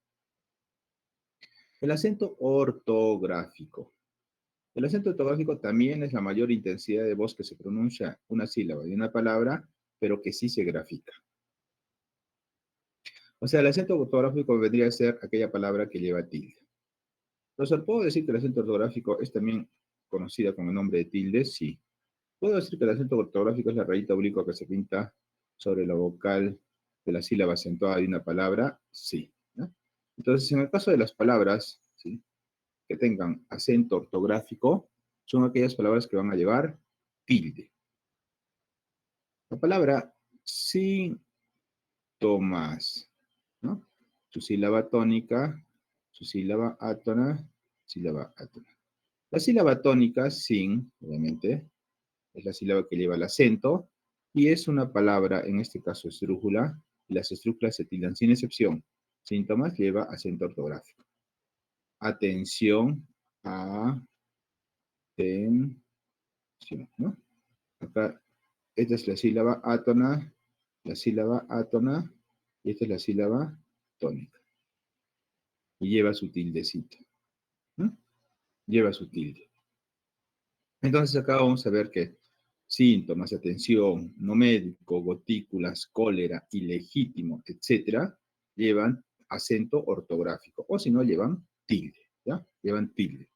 El acento ortográfico. El acento ortográfico también es la mayor intensidad de voz que se pronuncia una sílaba de una palabra, pero que sí se grafica. O sea, el acento ortográfico vendría a ser aquella palabra que lleva tilde. Entonces, ¿puedo decir que el acento ortográfico es también conocida con el nombre de tilde? Sí. ¿Puedo decir que el acento ortográfico es la rayita oblicua que se pinta sobre la vocal de la sílaba acentuada de una palabra? Sí, ¿no? Entonces, en el caso de las palabras, ¿sí?, que tengan acento ortográfico, son aquellas palabras que van a llevar tilde. La palabra síntomas, ¿no? Su sílaba tónica, su sílaba átona, sílaba átona. La sílaba tónica, sin, obviamente, es la sílaba que lleva el acento, y es una palabra, en este caso esdrújula, y las esdrújulas se tildan sin excepción. Síntomas lleva acento ortográfico. Atención, atención, ¿no? Acá, esta es la sílaba átona, y esta es la sílaba tónica. Y lleva su tildecito, ¿no? Lleva su tilde. Entonces acá vamos a ver que síntomas, atención, no médico, gotículas, cólera, ilegítimo, etcétera, llevan acento ortográfico, o si no, llevan tilde, ¿ya? Llevan tilde.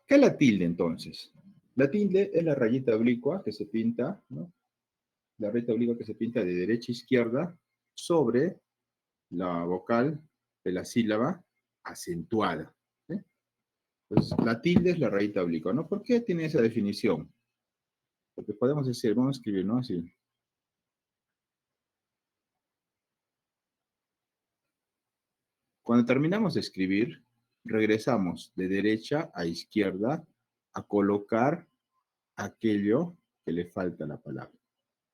¿Qué es la tilde entonces? La tilde es la rayita oblicua que se pinta, ¿no? La rayita oblicua que se pinta de derecha a izquierda sobre la vocal de la sílaba acentuada, ¿sí? Entonces, la tilde es la rayita oblicua, ¿no? ¿Por qué tiene esa definición? Porque podemos decir, vamos a escribir, ¿no? Así. Cuando terminamos de escribir, regresamos de derecha a izquierda a colocar aquello que le falta a la palabra.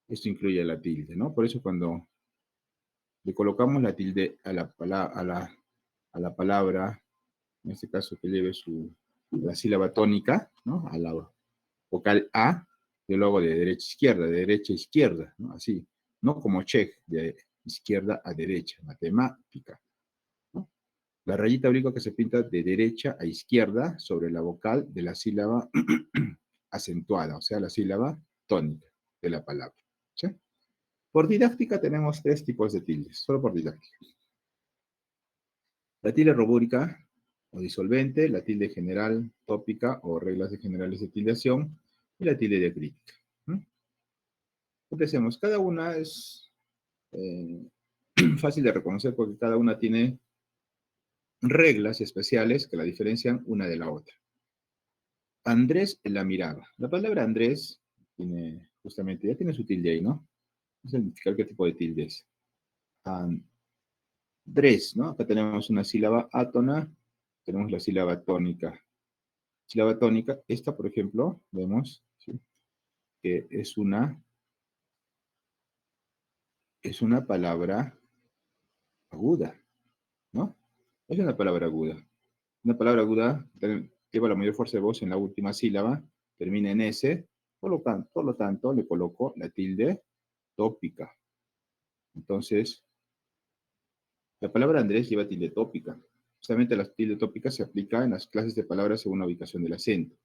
Esto incluye la tilde, ¿no? Por eso cuando le colocamos la tilde a la palabra, en este caso que lleve la sílaba tónica, ¿no? A la vocal A, yo lo hago de derecha a izquierda, ¿no? Así, no como check, de izquierda a derecha, matemática, ¿no? La rayita oblicua que se pinta de derecha a izquierda sobre la vocal de la sílaba acentuada, o sea, la sílaba tónica de la palabra, ¿sí? Por didáctica tenemos 3 tipos de tildes, solo por didáctica. La tilde robórica o disolvente, la tilde general tópica o reglas generales de tildación y la tilde diacrítica. Empecemos. Cada una es fácil de reconocer porque cada una tiene reglas especiales que la diferencian una de la otra. Andrés la miraba. La palabra Andrés tiene justamente, ya tiene su tilde ahí, ¿no? Vamos a identificar qué tipo de tilde es. Andrés, ¿no? Acá tenemos una sílaba átona, tenemos la sílaba tónica. Sílaba tónica, esta, por ejemplo, vemos, ¿sí?, que es una palabra aguda, ¿no? Es una palabra aguda. Una palabra aguda lleva la mayor fuerza de voz en la última sílaba, termina en S, por lo tanto, le coloco la tilde tópica. Entonces, la palabra Andrés lleva tilde tópica. Justamente la tilde tópica se aplica en las clases de palabras según la ubicación del acento.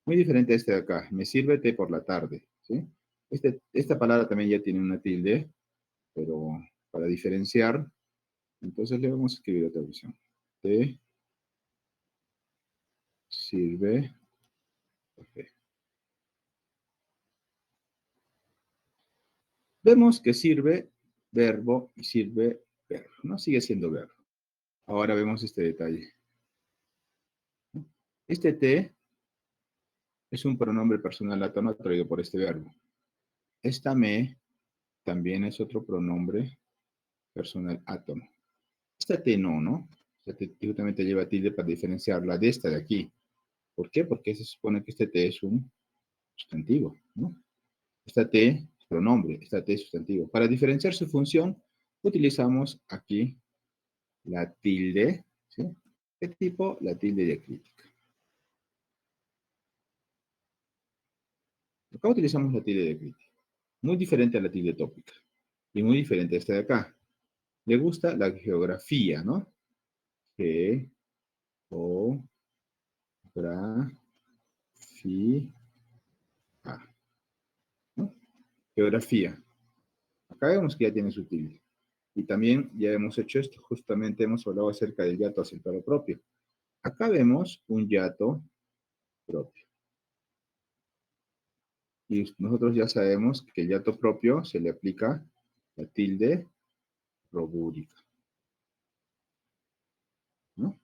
Muy diferente a este de acá. Me sirve té por la tarde, ¿sí? Esta palabra también ya tiene una tilde, pero para diferenciar, entonces le vamos a escribir otra versión. Té sirve café. Vemos que sirve verbo y sirve verbo, ¿no? Sigue siendo verbo. Ahora vemos este detalle. Este té es un pronombre personal átono traído por este verbo. Esta me también es otro pronombre personal átono. Esta T no, ¿no? Esta T justamente lleva tilde para diferenciarla de esta de aquí. ¿Por qué? Porque se supone que este T es un sustantivo, ¿no? Esta T es pronombre, esta T es sustantivo. Para diferenciar su función, utilizamos aquí la tilde, ¿sí? ¿Qué tipo? La tilde diacrítica. Acá utilizamos la tilde diacrítica. Muy diferente a la tilde tópica. Y muy diferente a esta de acá. Le gusta la geografía, ¿no? Geografía, ¿no? Geografía. Acá vemos que ya tiene su tilde. Y también ya hemos hecho esto. Justamente hemos hablado acerca del hiato acentuado propio. Acá vemos un hiato propio. Y nosotros ya sabemos que el hiato propio se le aplica la tilde robórica, ¿no?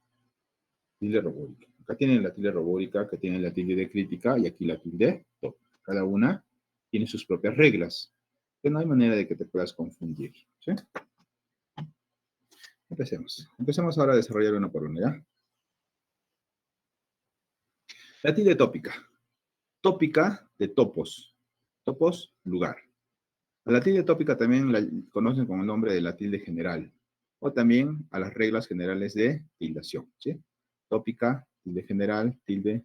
Tilde robórica. Acá tienen la tilde robórica, acá tienen la tilde diacrítica y aquí la tilde tópica. Cada una tiene sus propias reglas, que no hay manera de que te puedas confundir, ¿sí? Empecemos. Empecemos ahora a desarrollar una por una, ¿ya? La tilde tópica. Tópica de topos. Topos, lugar. A la tilde tópica también la conocen con el nombre de la tilde general, o también a las reglas generales de tildación, ¿sí? Tópica, tilde general, tilde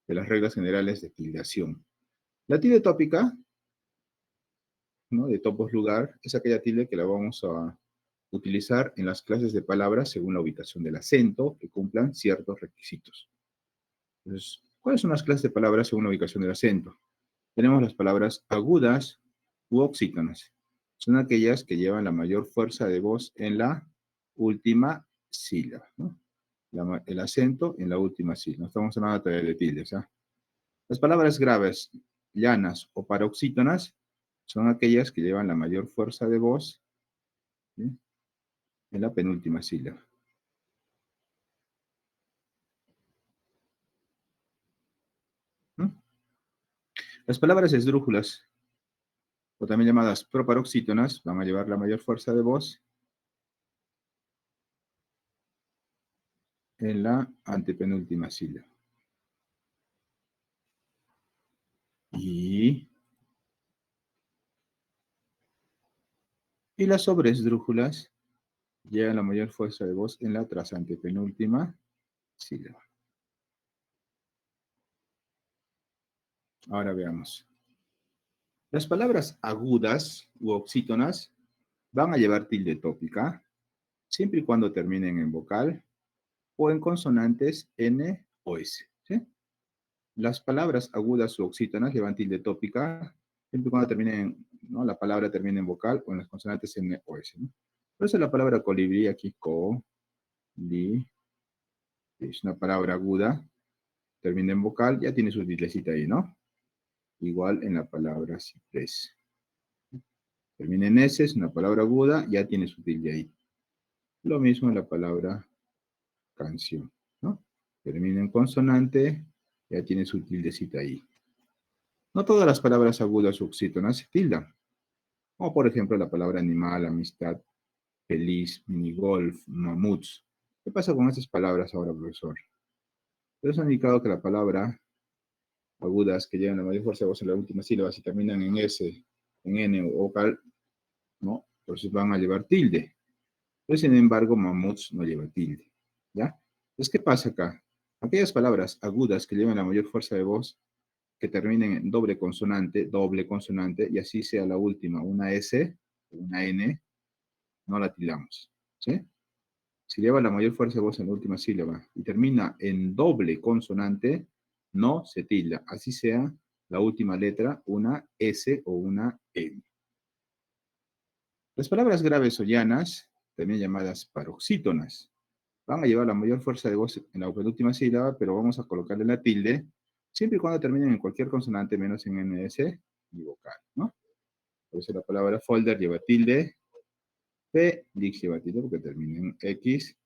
de las reglas generales de tildación. La tilde tópica, ¿no?, de topos lugar, es aquella tilde que la vamos a utilizar en las clases de palabras según la ubicación del acento, que cumplan ciertos requisitos. Entonces, ¿cuáles son las clases de palabras según la ubicación del acento? Tenemos las palabras agudas u oxítonas. Son aquellas que llevan la mayor fuerza de voz en la última sílaba, ¿no? El acento en la última sílaba. No estamos hablando todavía de tildes, ¿ah? Las palabras graves, llanas o paroxítonas son aquellas que llevan la mayor fuerza de voz, ¿sí?, en la penúltima sílaba. ¿No? Las palabras esdrújulas, o también llamadas proparoxítonas, van a llevar la mayor fuerza de voz en la antepenúltima sílaba. Y las sobresdrújulas llevan la mayor fuerza de voz en la trasantepenúltima sílaba. Ahora veamos. Las palabras agudas u oxítonas van a llevar tilde tópica, siempre y cuando terminen en vocal o en consonantes N o S. ¿Sí? Las palabras agudas u oxítonas llevan tilde tópica, siempre y cuando terminen, ¿no? La palabra termine en vocal o en las consonantes N o S. ¿No? Por eso la palabra colibrí aquí, li, es una palabra aguda, termina en vocal, ya tiene su tildecita ahí, ¿no? Igual en la palabra ciprés. Termina en S, es una palabra aguda, ya tiene su tilde ahí. Lo mismo en la palabra canción, ¿no? Termina en consonante, ya tiene su tildecita ahí. No todas las palabras agudas o oxítonas se tildan. Como por ejemplo la palabra animal, amistad, feliz, minigolf, mamuts. ¿Qué pasa con estas palabras ahora, profesor? Pero eso ha indicado que la palabra agudas que llevan la mayor fuerza de voz en la última sílaba, si terminan en S, en N o vocal, ¿no? Entonces van a llevar tilde. Pero sin embargo, mamuts no lleva tilde. ¿Ya? Entonces, ¿qué pasa acá? Aquellas palabras agudas que llevan la mayor fuerza de voz, que terminen en doble consonante, y así sea la última, una S, una N, no la tildamos. ¿Sí? Si lleva la mayor fuerza de voz en la última sílaba y termina en doble consonante, no se tilda. Así sea la última letra, una S o una N. Las palabras graves o llanas, también llamadas paroxítonas, van a llevar la mayor fuerza de voz en la penúltima sílaba, pero vamos a colocarle la tilde, siempre y cuando terminen en cualquier consonante menos en NS y vocal, ¿no? Por eso la palabra folder lleva tilde, Felix lleva tilde porque termina en X,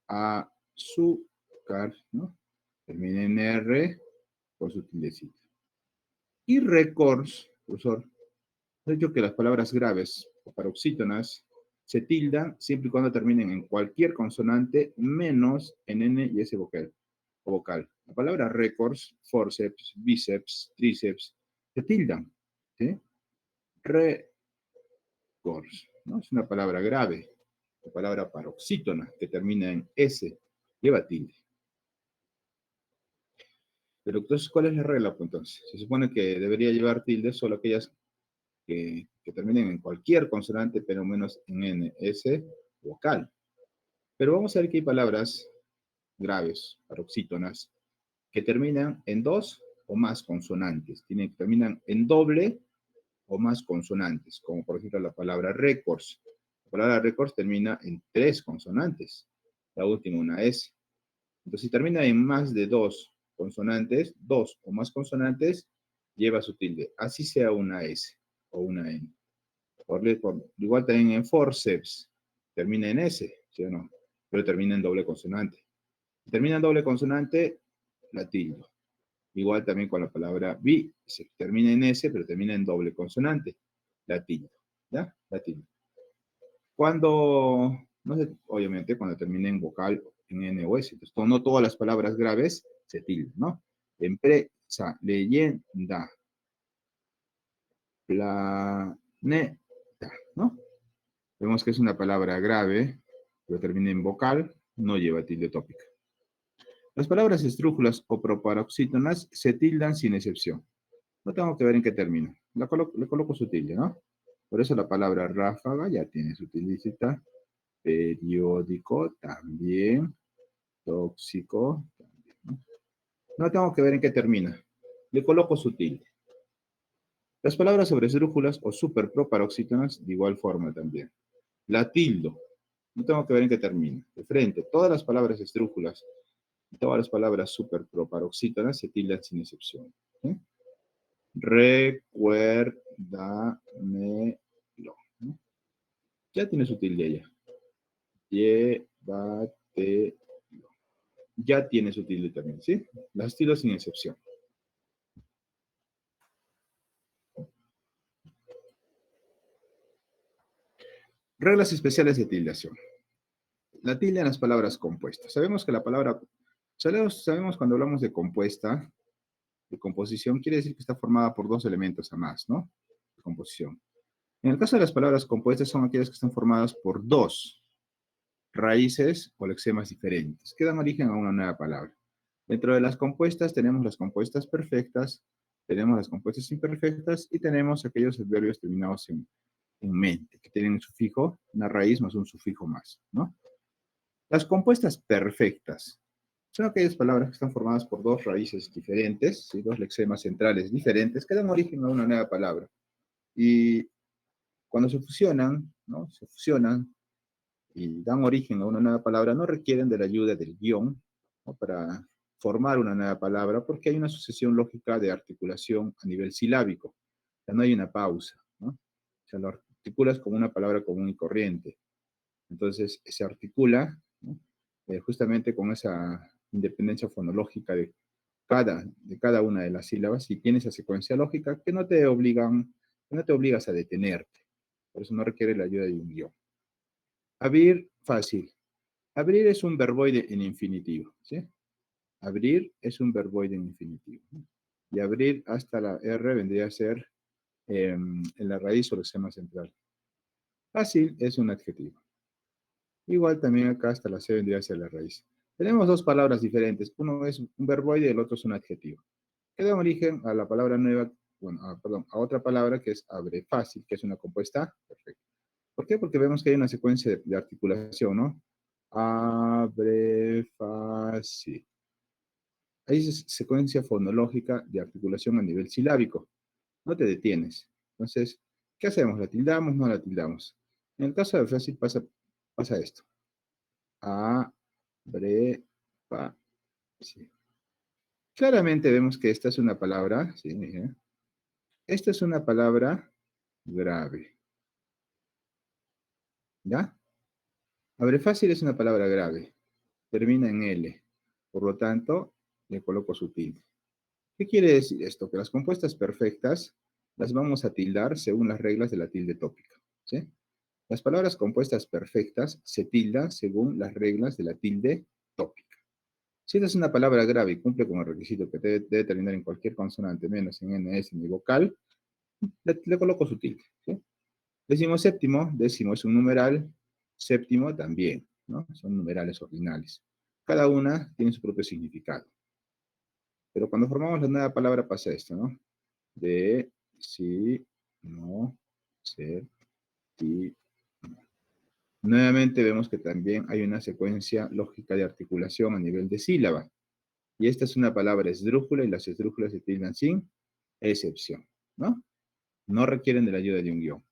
azúcar, ¿no? Termina en R con su tildecita. Y records, profesor, he dicho que las palabras graves o paroxítonas se tildan siempre y cuando terminen en cualquier consonante menos en N y S vocal. La palabra records, forceps, bíceps, tríceps, se tildan. ¿Sí? Records, ¿no? Es una palabra grave. La palabra paroxítona, que termina en S, lleva tilde. Pero entonces, ¿cuál es la regla? Pues entonces, se supone que debería llevar tilde solo aquellas que terminen en cualquier consonante, pero menos en N, S, vocal. Pero vamos a ver que hay palabras graves, paroxítonas, que terminan en dos o más consonantes. Terminan en doble o más consonantes, como por ejemplo la palabra records. La palabra records termina en tres consonantes. La última una S. Entonces, si termina en más de dos consonantes, dos o más consonantes, lleva su tilde. Así sea una S o una N. Igual también en forceps, termina en S, ¿sí o no? Pero termina en doble consonante. Si termina en doble consonante, la tildo. Igual también con la palabra se termina en S, pero termina en doble consonante. La tildo. ¿Ya? La tildo. Cuando, no sé, obviamente, cuando termina en vocal, en N o S. Entonces, no todas las palabras graves se tildan, ¿no? Empresa, leyenda, planeta, ¿no? Vemos que es una palabra grave, pero termina en vocal, no lleva tilde tópica. Las palabras estrújulas o proparoxítonas se tildan sin excepción. No tengo que ver en qué termina. Le coloco su tilde, ¿no? Por eso la palabra ráfaga ya tiene su tildecita. Periódico también. Tóxico también, ¿no? No tengo que ver en qué termina. Le coloco su tilde. Las palabras sobresdrújulas o superproparoxítonas de igual forma también. La tildo. No tengo que ver en qué termina. De frente, todas las palabras estrújulas y todas las palabras superproparoxítonas se tildan sin excepción. ¿Sí? Recuérdamelo. ¿No? Ya tiene su tilde ya. Llévatelo. Ya tiene su tilde también, ¿sí? Las tildes sin excepción. Reglas especiales de tildación. La tilde en las palabras compuestas. Sabemos que la palabra, sabemos cuando hablamos de compuesta, de composición, quiere decir que está formada por dos elementos a más, ¿no? De composición. En el caso de las palabras compuestas son aquellas que están formadas por dos raíces o lexemas diferentes, que dan origen a una nueva palabra. Dentro de las compuestas tenemos las compuestas perfectas, tenemos las compuestas imperfectas y tenemos aquellos adverbios terminados en mente, que tienen un sufijo, una raíz más un sufijo más, ¿no? Las compuestas perfectas son aquellas palabras que están formadas por dos raíces diferentes, ¿sí? Dos lexemas centrales diferentes, que dan origen a una nueva palabra. Y cuando se fusionan, ¿no? Se fusionan y dan origen a una nueva palabra, no requieren de la ayuda del guión, ¿no? Para formar una nueva palabra, porque hay una sucesión lógica de articulación a nivel silábico. O sea, no hay una pausa, ¿no? O sea, lo articulas como una palabra común y corriente. Entonces, se articula, ¿no? Justamente con esa independencia fonológica de cada una de las sílabas y tiene esa secuencia lógica que no te obligan, que no te obligas a detenerte. Por eso no requiere la ayuda de un guión. Abrir, fácil. Abrir es un verboide en infinitivo, ¿sí? Abrir es un verboide en infinitivo, ¿no? Y abrir hasta la R vendría a ser en la raíz o lexema central. Fácil es un adjetivo. Igual también acá hasta la C vendría a ser la raíz. Tenemos dos palabras diferentes. Uno es un verboide y el otro es un adjetivo. Que da origen a la palabra nueva, bueno, perdón, a otra palabra que es abre fácil, que es una compuesta perfecta. ¿Por qué? Porque vemos que hay una secuencia de articulación, ¿no? Abre fácil. Hay secuencia fonológica de articulación a nivel silábico. No te detienes. Entonces, ¿qué hacemos? ¿La tildamos? No la tildamos. En el caso de fácil pasa esto. Abre fácil. Claramente vemos que esta es una palabra, ¿sí? Esta es una palabra grave. ¿Ya? Abre fácil es una palabra grave. Termina en L. Por lo tanto, le coloco su tilde. ¿Qué quiere decir esto? Que las compuestas perfectas las vamos a tildar según las reglas de la tilde tópica, ¿sí? Las palabras compuestas perfectas se tildan según las reglas de la tilde tópica. Si esta es una palabra grave y cumple con el requisito que debe terminar en cualquier consonante, menos en NS ni vocal, le coloco su tilde, ¿sí? Décimo séptimo, décimo es un numeral, séptimo también, ¿no? Son numerales ordinales. Cada una tiene su propio significado. Pero cuando formamos la nueva palabra pasa esto, ¿no? De, si, no, ser, ti, no. Nuevamente vemos que también hay una secuencia lógica de articulación a nivel de sílaba. Y esta es una palabra esdrújula y las esdrújulas se tildan sin excepción, ¿no? No requieren de la ayuda de un guión.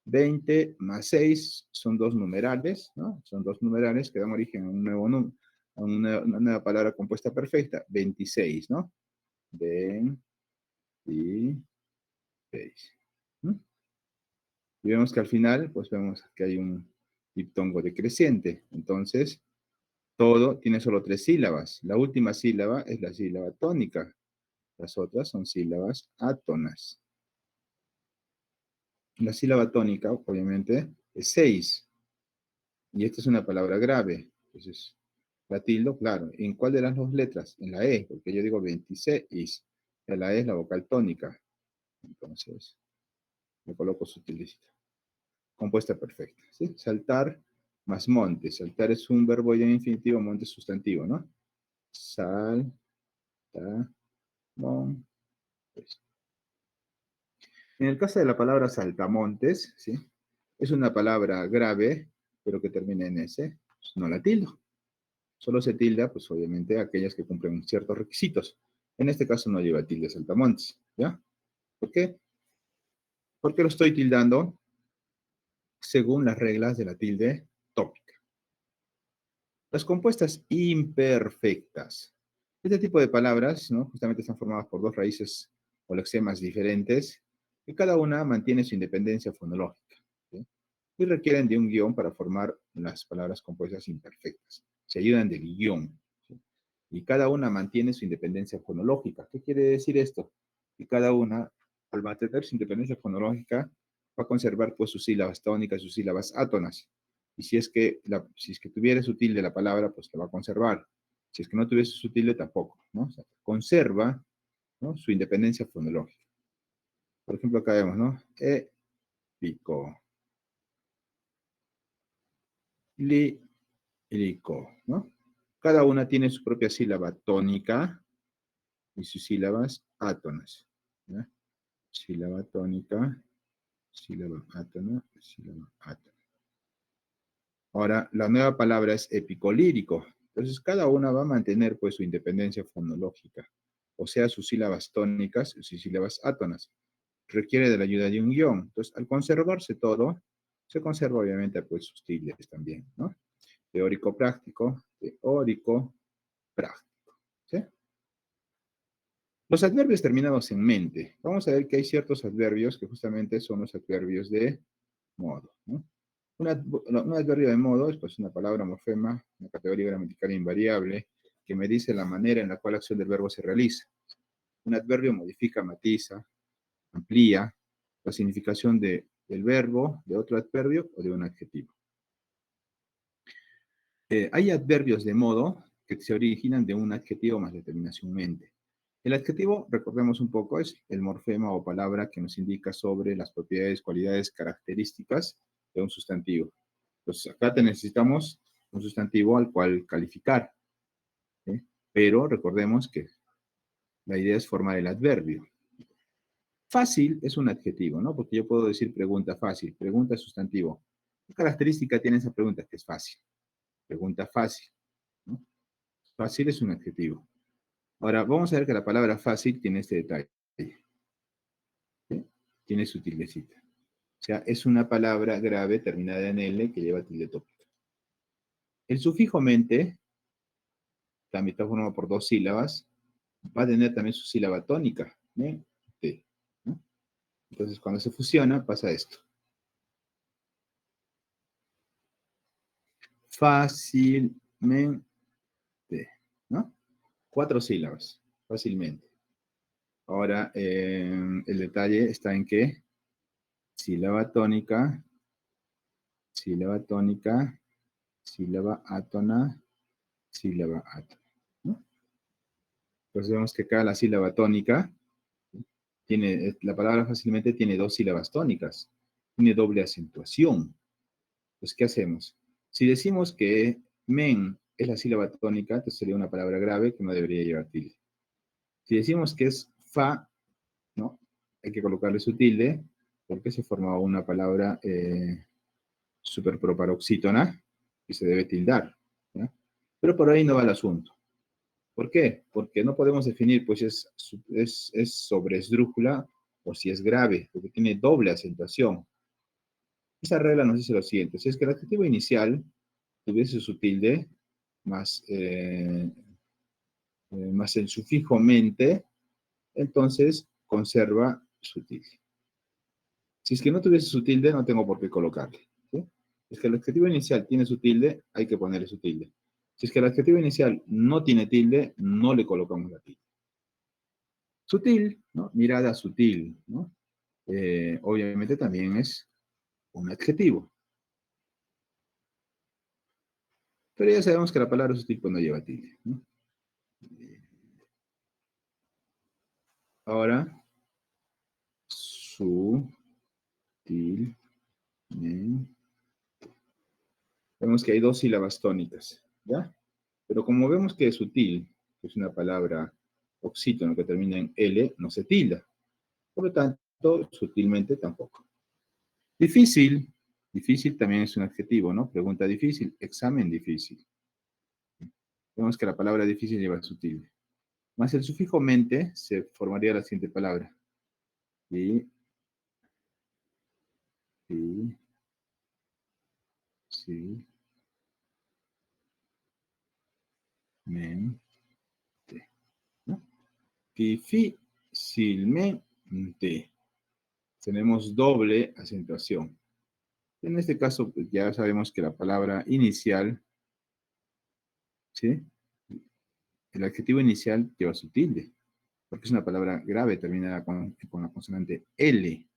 20 más 6 son dos numerales, ¿no? Son dos numerales que dan origen a un nuevo número, a una nueva palabra compuesta perfecta, 26, ¿no? 26. ¿Mm? Y vemos que al final, pues vemos que hay un diptongo decreciente. Entonces, todo tiene solo tres sílabas. La última sílaba es la sílaba tónica. Las otras son sílabas átonas. La sílaba tónica, obviamente, es 6. Y esta es una palabra grave. Entonces, la tildo, claro. ¿En cuál de las dos letras? En la E, porque yo digo 26. La E es la vocal tónica. Entonces, le coloco su tildecita. Compuesta perfecta, ¿sí? Saltar más monte. Saltar es un verbo ya en infinitivo, monte es sustantivo, ¿no? Salta, montes. En el caso de la palabra saltamontes, ¿sí? Es una palabra grave, pero que termina en S. Pues no la tildo. Solo se tilda, pues obviamente, aquellas que cumplen ciertos requisitos. En este caso no lleva tilde saltamontes, ¿ya? ¿Por qué? Porque lo estoy tildando según las reglas de la tilde tópica. Las compuestas imperfectas. Este tipo de palabras, ¿no? Justamente están formadas por dos raíces o lexemas diferentes, y cada una mantiene su independencia fonológica, ¿sí? Y requieren de un guión para formar las palabras compuestas imperfectas. Se ayudan del guión, ¿sí? Y cada una mantiene su independencia fonológica. ¿Qué quiere decir esto? Que cada una, al mantener su independencia fonológica, va a conservar pues sus sílabas tónicas, sus sílabas átonas. Y si es que tuviera su tilde la palabra, pues la va a conservar. Si es que no tuviese su tilde, tampoco, ¿no? O sea, conserva, ¿no?, su independencia fonológica. Por ejemplo, acá vemos, ¿no? Épico. Lírico, ¿no? Cada una tiene su propia sílaba tónica y sus sílabas átonas, ¿ya? Sílaba tónica, sílaba átona, sílaba átona. Ahora, la nueva palabra es epicolírico. Entonces, cada una va a mantener, pues, su independencia fonológica, o sea, sus sílabas tónicas y sus sílabas átonas. Requiere de la ayuda de un guión. Entonces, al conservarse todo, se conserva, obviamente, pues, sus tildes también, ¿no? Teórico-práctico, teórico-práctico, ¿sí? Los adverbios terminados en mente. Vamos a ver que hay ciertos adverbios que justamente son los adverbios de modo, ¿no? Un adverbio de modo es, pues, una palabra morfema, una categoría gramatical invariable que me dice la manera en la cual la acción del verbo se realiza. Un adverbio modifica, matiza, amplía la significación del verbo, de otro adverbio o de un adjetivo. Hay adverbios de modo que se originan de un adjetivo más la terminación mente. El adjetivo, recordemos un poco, es el morfema o palabra que nos indica sobre las propiedades, cualidades, características de un sustantivo. Entonces, acá necesitamos un sustantivo al cual calificar, ¿sí? Pero recordemos que la idea es formar el adverbio. Fácil es un adjetivo, ¿no? Porque yo puedo decir pregunta fácil. Pregunta es sustantivo. ¿Qué característica tiene esa pregunta? Que es fácil. Pregunta fácil, ¿no? Fácil es un adjetivo. Ahora, vamos a ver que la palabra fácil tiene este detalle, ¿sí? Tiene su tildecita. O sea, es una palabra grave terminada en L que lleva tilde tópica. El sufijo mente, también está formado por dos sílabas, va a tener también su sílaba tónica, mente, ¿no? Entonces, cuando se fusiona, pasa esto. Fácilmente, ¿no? 4 sílabas, fácilmente. Ahora, el detalle está en que sílaba tónica, sílaba tónica, sílaba átona, sílaba átona, ¿no? Entonces vemos que acá la sílaba tónica tiene, la palabra fácilmente tiene 2 sílabas tónicas, tiene doble acentuación. Entonces, ¿qué hacemos? Si decimos que men es la sílaba tónica, entonces sería una palabra grave que no debería llevar tilde. Si decimos que es fa, ¿no? Hay que colocarle su tilde, porque se forma una palabra superproparoxítona y se debe tildar, ¿ya? Pero por ahí no va el asunto. ¿Por qué? Porque no podemos definir, pues, es sobre esdrújula o si es grave, porque tiene doble acentuación. Esa regla nos dice lo siguiente: si es que el adjetivo inicial tuviese su tilde más, más el sufijo mente, entonces conserva su tilde. Si es que no tuviese su tilde, no tengo por qué colocarle, ¿sí? Si es que el adjetivo inicial tiene su tilde, hay que ponerle su tilde. Si es que el adjetivo inicial no tiene tilde, no le colocamos la tilde. Sutil, ¿no? Mirada sutil, ¿no? Obviamente también es un adjetivo. Pero ya sabemos que la palabra sutil pues no lleva tilde, ¿no? Ahora, sutil. Vemos que hay 2 sílabas tónicas, ¿ya? Pero como vemos que sutil es una palabra oxítono que termina en L, no se tilda. Por lo tanto, sutilmente tampoco. Difícil. Difícil también es un adjetivo, ¿no? Pregunta difícil, examen difícil. Vemos que la palabra difícil lleva su tilde. Más el sufijo mente se formaría la siguiente palabra. Sí. Mente, ¿no? Difícilmente. Tenemos doble acentuación. En este caso, pues, ya sabemos que la palabra inicial, ¿sí? El adjetivo inicial lleva su tilde, porque es una palabra grave terminada con la consonante L.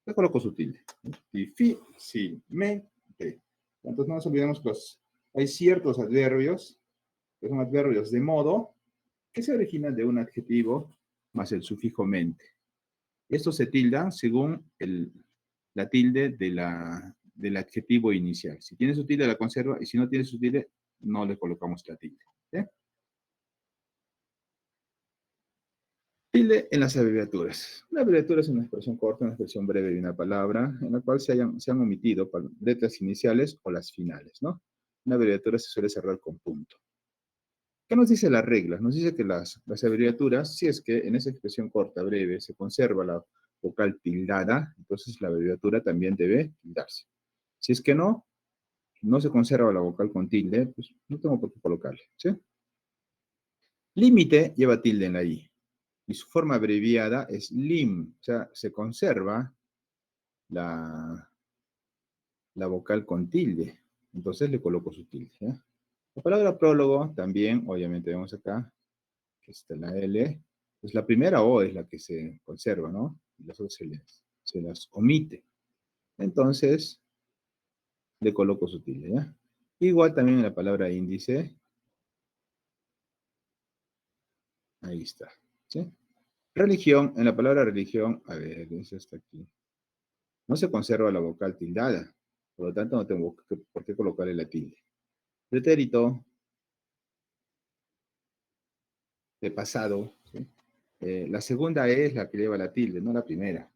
Le coloco su tilde. Difícilmente. Ok. Entonces no nos olvidemos que hay ciertos adverbios, que son adverbios de modo, que se originan de un adjetivo más el sufijo mente. Estos se tildan según la tilde del adjetivo inicial. Si tiene su tilde, la conserva, y si no tiene su tilde, no le colocamos la tilde. ¿Sí? Tilde en las abreviaturas. Una abreviatura es una expresión corta, una expresión breve de una palabra, en la cual se han omitido letras iniciales o las finales, ¿no? Una abreviatura se suele cerrar con punto. ¿Qué nos dice la regla? Nos dice que las abreviaturas, si es que en esa expresión corta, breve, se conserva la vocal tildada, entonces la abreviatura también debe tildarse. Si es que no se conserva la vocal con tilde, pues no tengo por qué colocarle, ¿sí? Límite lleva tilde en la I. Y su forma abreviada es lim, o sea, se conserva la vocal con tilde. Entonces le coloco su tilde, ¿ya? La palabra prólogo también, obviamente vemos acá, que está la L, pues la primera O es la que se conserva, ¿no? Y las otras se las omite. Entonces, le coloco su tilde, ¿ya? Igual también en la palabra índice. Ahí está, ¿sí? Religión, en la palabra religión, a ver, eso está aquí. No se conserva la vocal tildada, por lo tanto no tengo por qué colocarle la tilde. Pretérito, de pasado, ¿sí? La segunda E es la que lleva la tilde, no la primera.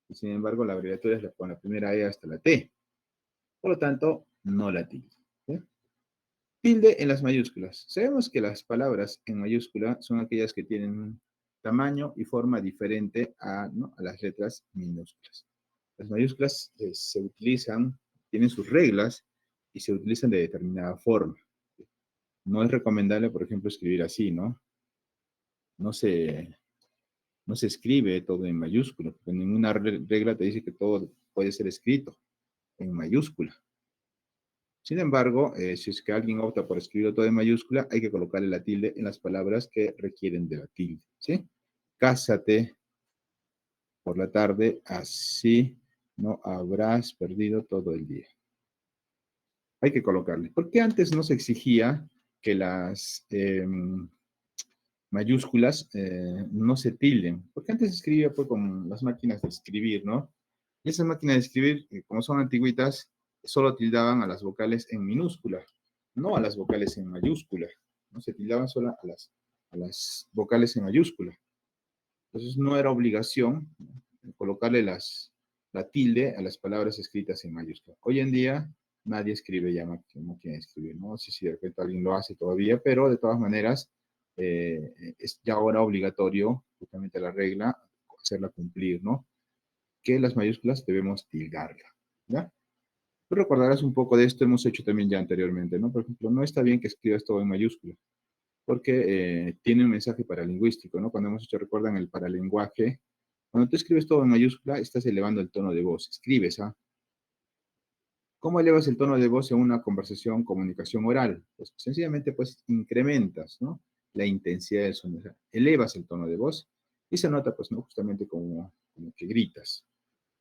Y sin embargo, la abreviatura es con la primera E hasta la T. Por lo tanto, no la tilde. ¿Sí? Tilde en las mayúsculas. Sabemos que las palabras en mayúscula son aquellas que tienen un tamaño y forma diferente ¿no? a las letras minúsculas. Las mayúsculas se utilizan, tienen sus reglas y se utilizan de determinada forma. No es recomendable, por ejemplo, escribir así, ¿no? No se escribe todo en mayúscula, porque ninguna regla te dice que todo puede ser escrito en mayúscula. Sin embargo, si es que alguien opta por escribirlo todo en mayúscula, hay que colocarle la tilde en las palabras que requieren de la tilde, ¿sí? Cásate por la tarde, así no habrás perdido todo el día. Hay que colocarle. ¿Por qué antes no se exigía que las mayúsculas no se tilden? Porque antes se escribía pues, con las máquinas de escribir, ¿no? Y esas máquinas de escribir, como son antiguitas, solo tildaban a las vocales en minúscula, no a las vocales en mayúscula. No se tildaban solo a las vocales en mayúscula. Entonces no era obligación colocarle la tilde a las palabras escritas en mayúscula. Hoy en día nadie escribe ya máquina de escribir, ¿no? Sí, sí, de repente alguien lo hace todavía, pero de todas maneras es ya ahora obligatorio, justamente la regla, hacerla cumplir, ¿no? Que las mayúsculas debemos tildarla, ¿ya? Tú recordarás un poco de esto, hemos hecho también ya anteriormente, ¿no? Por ejemplo, no está bien que escribas todo en mayúscula, porque tiene un mensaje paralingüístico, ¿no? Cuando hemos hecho, recuerdan, el paralenguaje, cuando tú escribes todo en mayúscula, estás elevando el tono de voz, escribes, ¿ah? ¿Cómo elevas el tono de voz en una conversación, comunicación oral? Pues sencillamente, pues, incrementas, ¿no? La intensidad del sonido, elevas el tono de voz y se nota, pues, ¿no? Justamente como que gritas.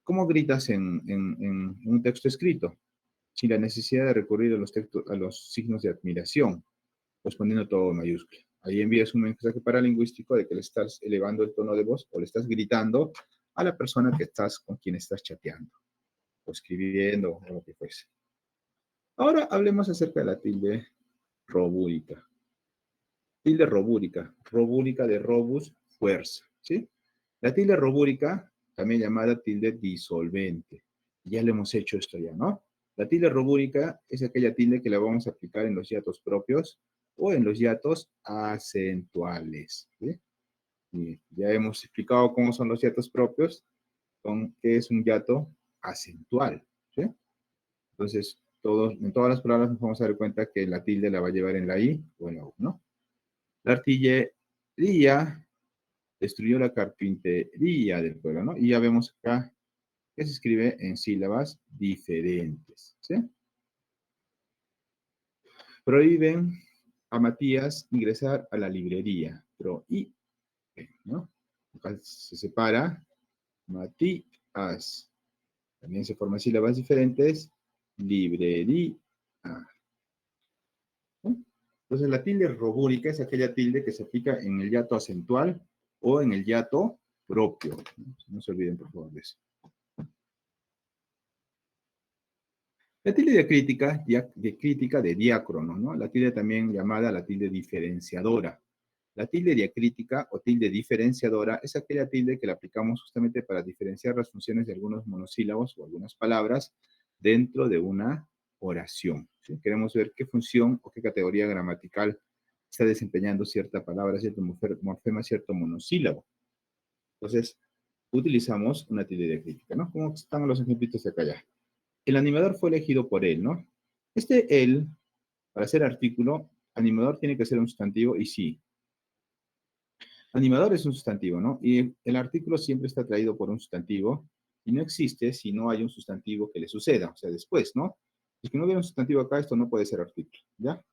¿Cómo gritas en un texto escrito? Sin la necesidad de recurrir a los signos de admiración, pues poniendo todo en mayúscula. Ahí envías un mensaje paralingüístico de que le estás elevando el tono de voz o le estás gritando a la persona con quien estás chateando, o escribiendo, o lo que fuese. Ahora hablemos acerca de la tilde robúrica. Tilde robúrica. Robúrica de robus, fuerza, ¿sí? La tilde robúrica, también llamada tilde disolvente. Ya le hemos hecho esto ya, ¿no? La tilde robúrica es aquella tilde que la vamos a aplicar en los hiatos propios o en los hiatos acentuales, ¿sí? Y ya hemos explicado cómo son los hiatos propios, qué es un hiato acentual, ¿sí? Entonces, en todas las palabras nos vamos a dar cuenta que la tilde la va a llevar en la I o en la U, ¿no? La artillería destruyó la carpintería del pueblo, ¿no? Y ya vemos acá que se escribe en sílabas diferentes, ¿sí? Prohíben a Matías ingresar a la librería, ¿no? Acá se separa Matías. También se forman sílabas diferentes librería. ¿No? Entonces, la tilde robúrica es aquella tilde que se aplica en el hiato acentual o en el hiato propio. No se olviden, por favor, de eso. La tilde diacrítica de diácrono, ¿no? La tilde también llamada la tilde diferenciadora. La tilde diacrítica o tilde diferenciadora es aquella tilde que la aplicamos justamente para diferenciar las funciones de algunos monosílabos o algunas palabras dentro de una oración. ¿Sí? Queremos ver qué función o qué categoría gramatical está desempeñando cierta palabra, cierto morfema, cierto monosílabo. Entonces, utilizamos una tilde diacrítica, ¿no? Como están los ejemplitos de acá ya. El animador fue elegido por él, ¿no? Él, para ser artículo, animador tiene que ser un sustantivo y sí. Animador es un sustantivo, ¿no? Y el artículo siempre está traído por un sustantivo y no existe si no hay un sustantivo que le suceda, o sea, después, ¿no? Si es que no hubiera un sustantivo acá, esto no puede ser artículo, ¿ya?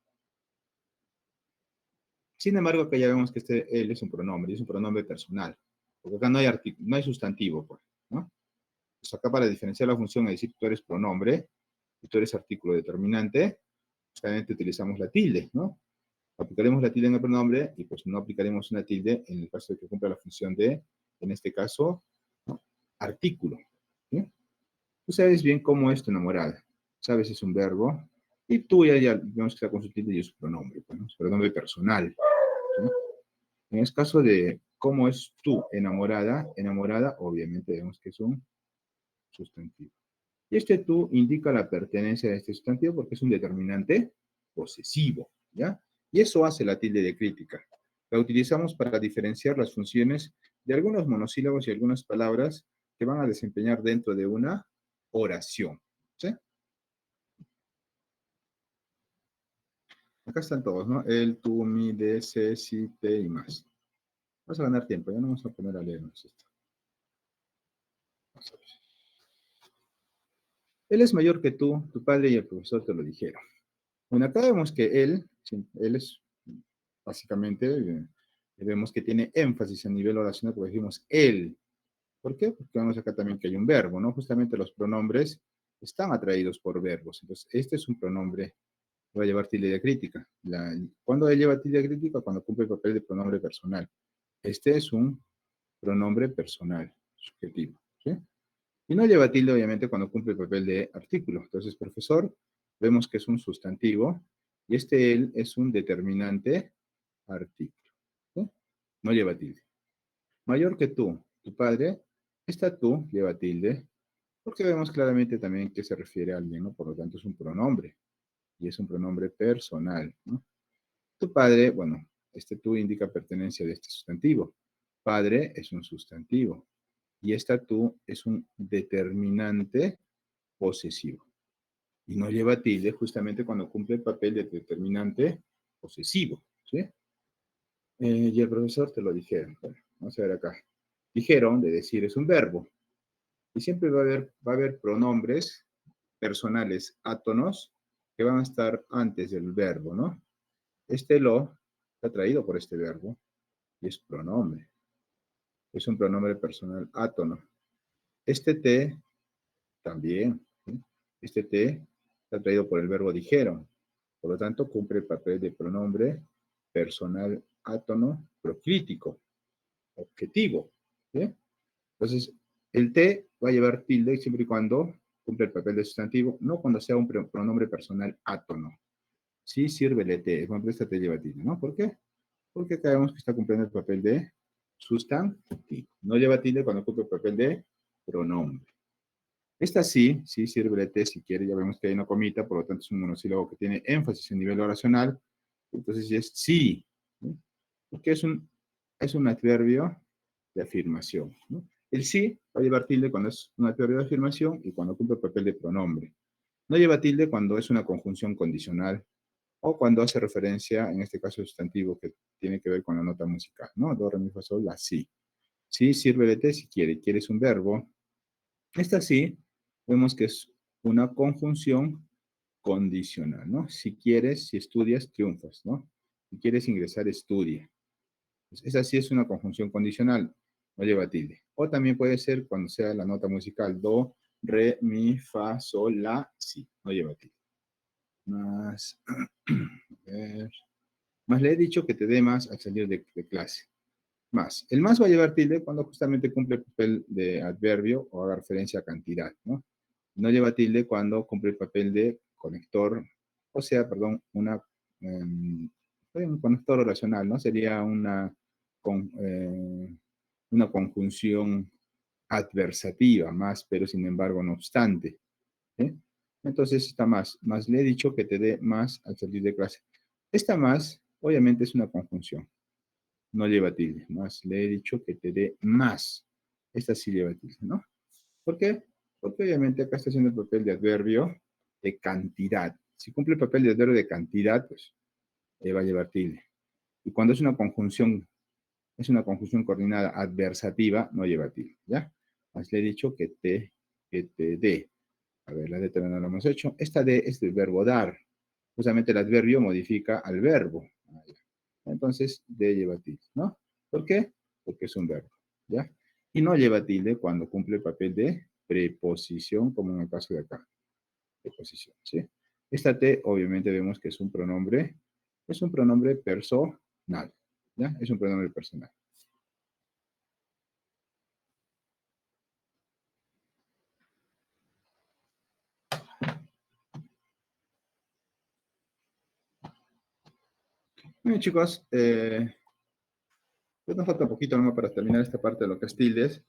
Sin embargo, acá ya vemos que él es un pronombre, y es un pronombre personal, porque acá no hay artículo, no hay sustantivo, pues, ¿no? Pues acá para diferenciar la función, es decir, tú eres pronombre y tú eres artículo determinante, justamente utilizamos la tilde, ¿no? Aplicaremos la tilde en el pronombre y pues no aplicaremos una tilde en el caso de que cumpla la función de, en este caso, ¿no? Artículo. ¿Sí? Tú sabes bien cómo es tu enamorada. Sabes es un verbo y tú ya vemos que está con su tilde y es su pronombre, pues, ¿no? Su pronombre personal. ¿Sí? En el caso de cómo es tu enamorada, obviamente vemos que es un sustantivo. Y este tú indica la pertenencia de este sustantivo porque es un determinante posesivo, ¿ya? Y eso hace la tilde diacrítica. La utilizamos para diferenciar las funciones de algunos monosílabos y algunas palabras que van a desempeñar dentro de una oración, ¿sí? Acá están todos, ¿no? El, tú, mi, de, se, si, te y más. Vamos a ganar tiempo, ya no vamos a poner a leernos esto. Vamos a ver. Él es mayor que tú, tu padre y el profesor te lo dijeron. Bueno, acá vemos que él, sí, él es básicamente, vemos que tiene énfasis a nivel oracional porque decimos él. ¿Por qué? Porque vemos acá también que hay un verbo, ¿no? Justamente los pronombres están atraídos por verbos. Entonces, este es un pronombre que va a llevar tilde diacrítica. ¿Cuándo lleva tilde diacrítica? Cuando cumple el papel de pronombre personal. Este es un pronombre personal, subjetivo, ¿sí? Y no lleva tilde, obviamente, cuando cumple el papel de artículo. Entonces, profesor, vemos que es un sustantivo y él es un determinante artículo. ¿Sí? No lleva tilde. Mayor que tú, tu padre, esta tú lleva tilde, porque vemos claramente también que se refiere a alguien, ¿no? Por lo tanto, es un pronombre y es un pronombre personal, ¿no? Tu padre, bueno, este tú indica pertenencia de este sustantivo. Padre es un sustantivo y esta tú es un determinante posesivo. Y no lleva tilde justamente cuando cumple el papel de determinante posesivo, ¿sí? Y el profesor te lo dijeron. Bueno, vamos a ver acá. Dijeron, de decir, es un verbo. Y siempre va a haber pronombres personales átonos que van a estar antes del verbo, ¿no? Este lo está traído por este verbo y es pronombre. Es un pronombre personal átono. Este te también, ¿sí? Este te está traído por el verbo dijeron. Por lo tanto, cumple el papel de pronombre personal átono procrítico, objetivo, ¿sí? Entonces, el te va a llevar tilde siempre y cuando cumple el papel de sustantivo, no cuando sea un pronombre personal átono. Sí sirve el te, por ejemplo, esta te lleva tilde, ¿no? ¿Por qué? Porque acá vemos que está cumpliendo el papel de sustantivo. No lleva tilde cuando cumple el papel de pronombre. Esta sí sirve el te si quiere, ya vemos que hay una comita, por lo tanto es un monosílabo que tiene énfasis en nivel oracional. Entonces sí es sí, ¿sí? Porque es un adverbio de afirmación, ¿no? El sí va a llevar tilde cuando es un adverbio de afirmación y cuando cumple el papel de pronombre. No lleva tilde cuando es una conjunción condicional o cuando hace referencia, en este caso sustantivo, que tiene que ver con la nota musical, ¿no? Do, re, mi, fa, sol, la, si. Sí sirve de te si quieres un verbo. Esta sí, vemos que es una conjunción condicional, ¿no? Si quieres, si estudias, triunfas, ¿no? Si quieres ingresar, estudia. Pues esa sí es una conjunción condicional, no lleva tilde. O también puede ser cuando sea la nota musical do, Re, mi, fa, sol, la, si. No lleva tilde. Más, a ver, más le he dicho que te dé más al salir de clase. Más. El más va a llevar tilde cuando justamente cumple el papel de adverbio o haga referencia a cantidad, ¿no? No lleva tilde cuando cumple el papel de conector, o sea, perdón, un conector oracional, ¿no? Sería una conjunción adversativa, más, pero sin embargo, no obstante. ¿Sí? Entonces está más. Más le he dicho que te dé más al salir de clase. Esta más, obviamente, es una conjunción. No lleva tilde. Más le he dicho que te dé más. Esta sí lleva tilde, ¿no? ¿Por qué? Porque obviamente acá está haciendo el papel de adverbio de cantidad. Si cumple el papel de adverbio de cantidad, pues va a llevar tilde. Y cuando es una conjunción coordinada adversativa, no lleva tilde, ¿ya? Más le he dicho que te dé. A ver, la D también no lo hemos hecho. Esta D es del verbo dar. Justamente el adverbio modifica al verbo. Entonces, D lleva tilde, ¿no? ¿Por qué? Porque es un verbo, ¿ya? Y no lleva tilde cuando cumple el papel de preposición, como en el caso de acá. Preposición, ¿sí? Esta T, obviamente, vemos que es un pronombre personal, ¿ya? Es un pronombre personal. Bien, chicos, pues nos falta un poquito nomás para terminar esta parte de lo que es tildes.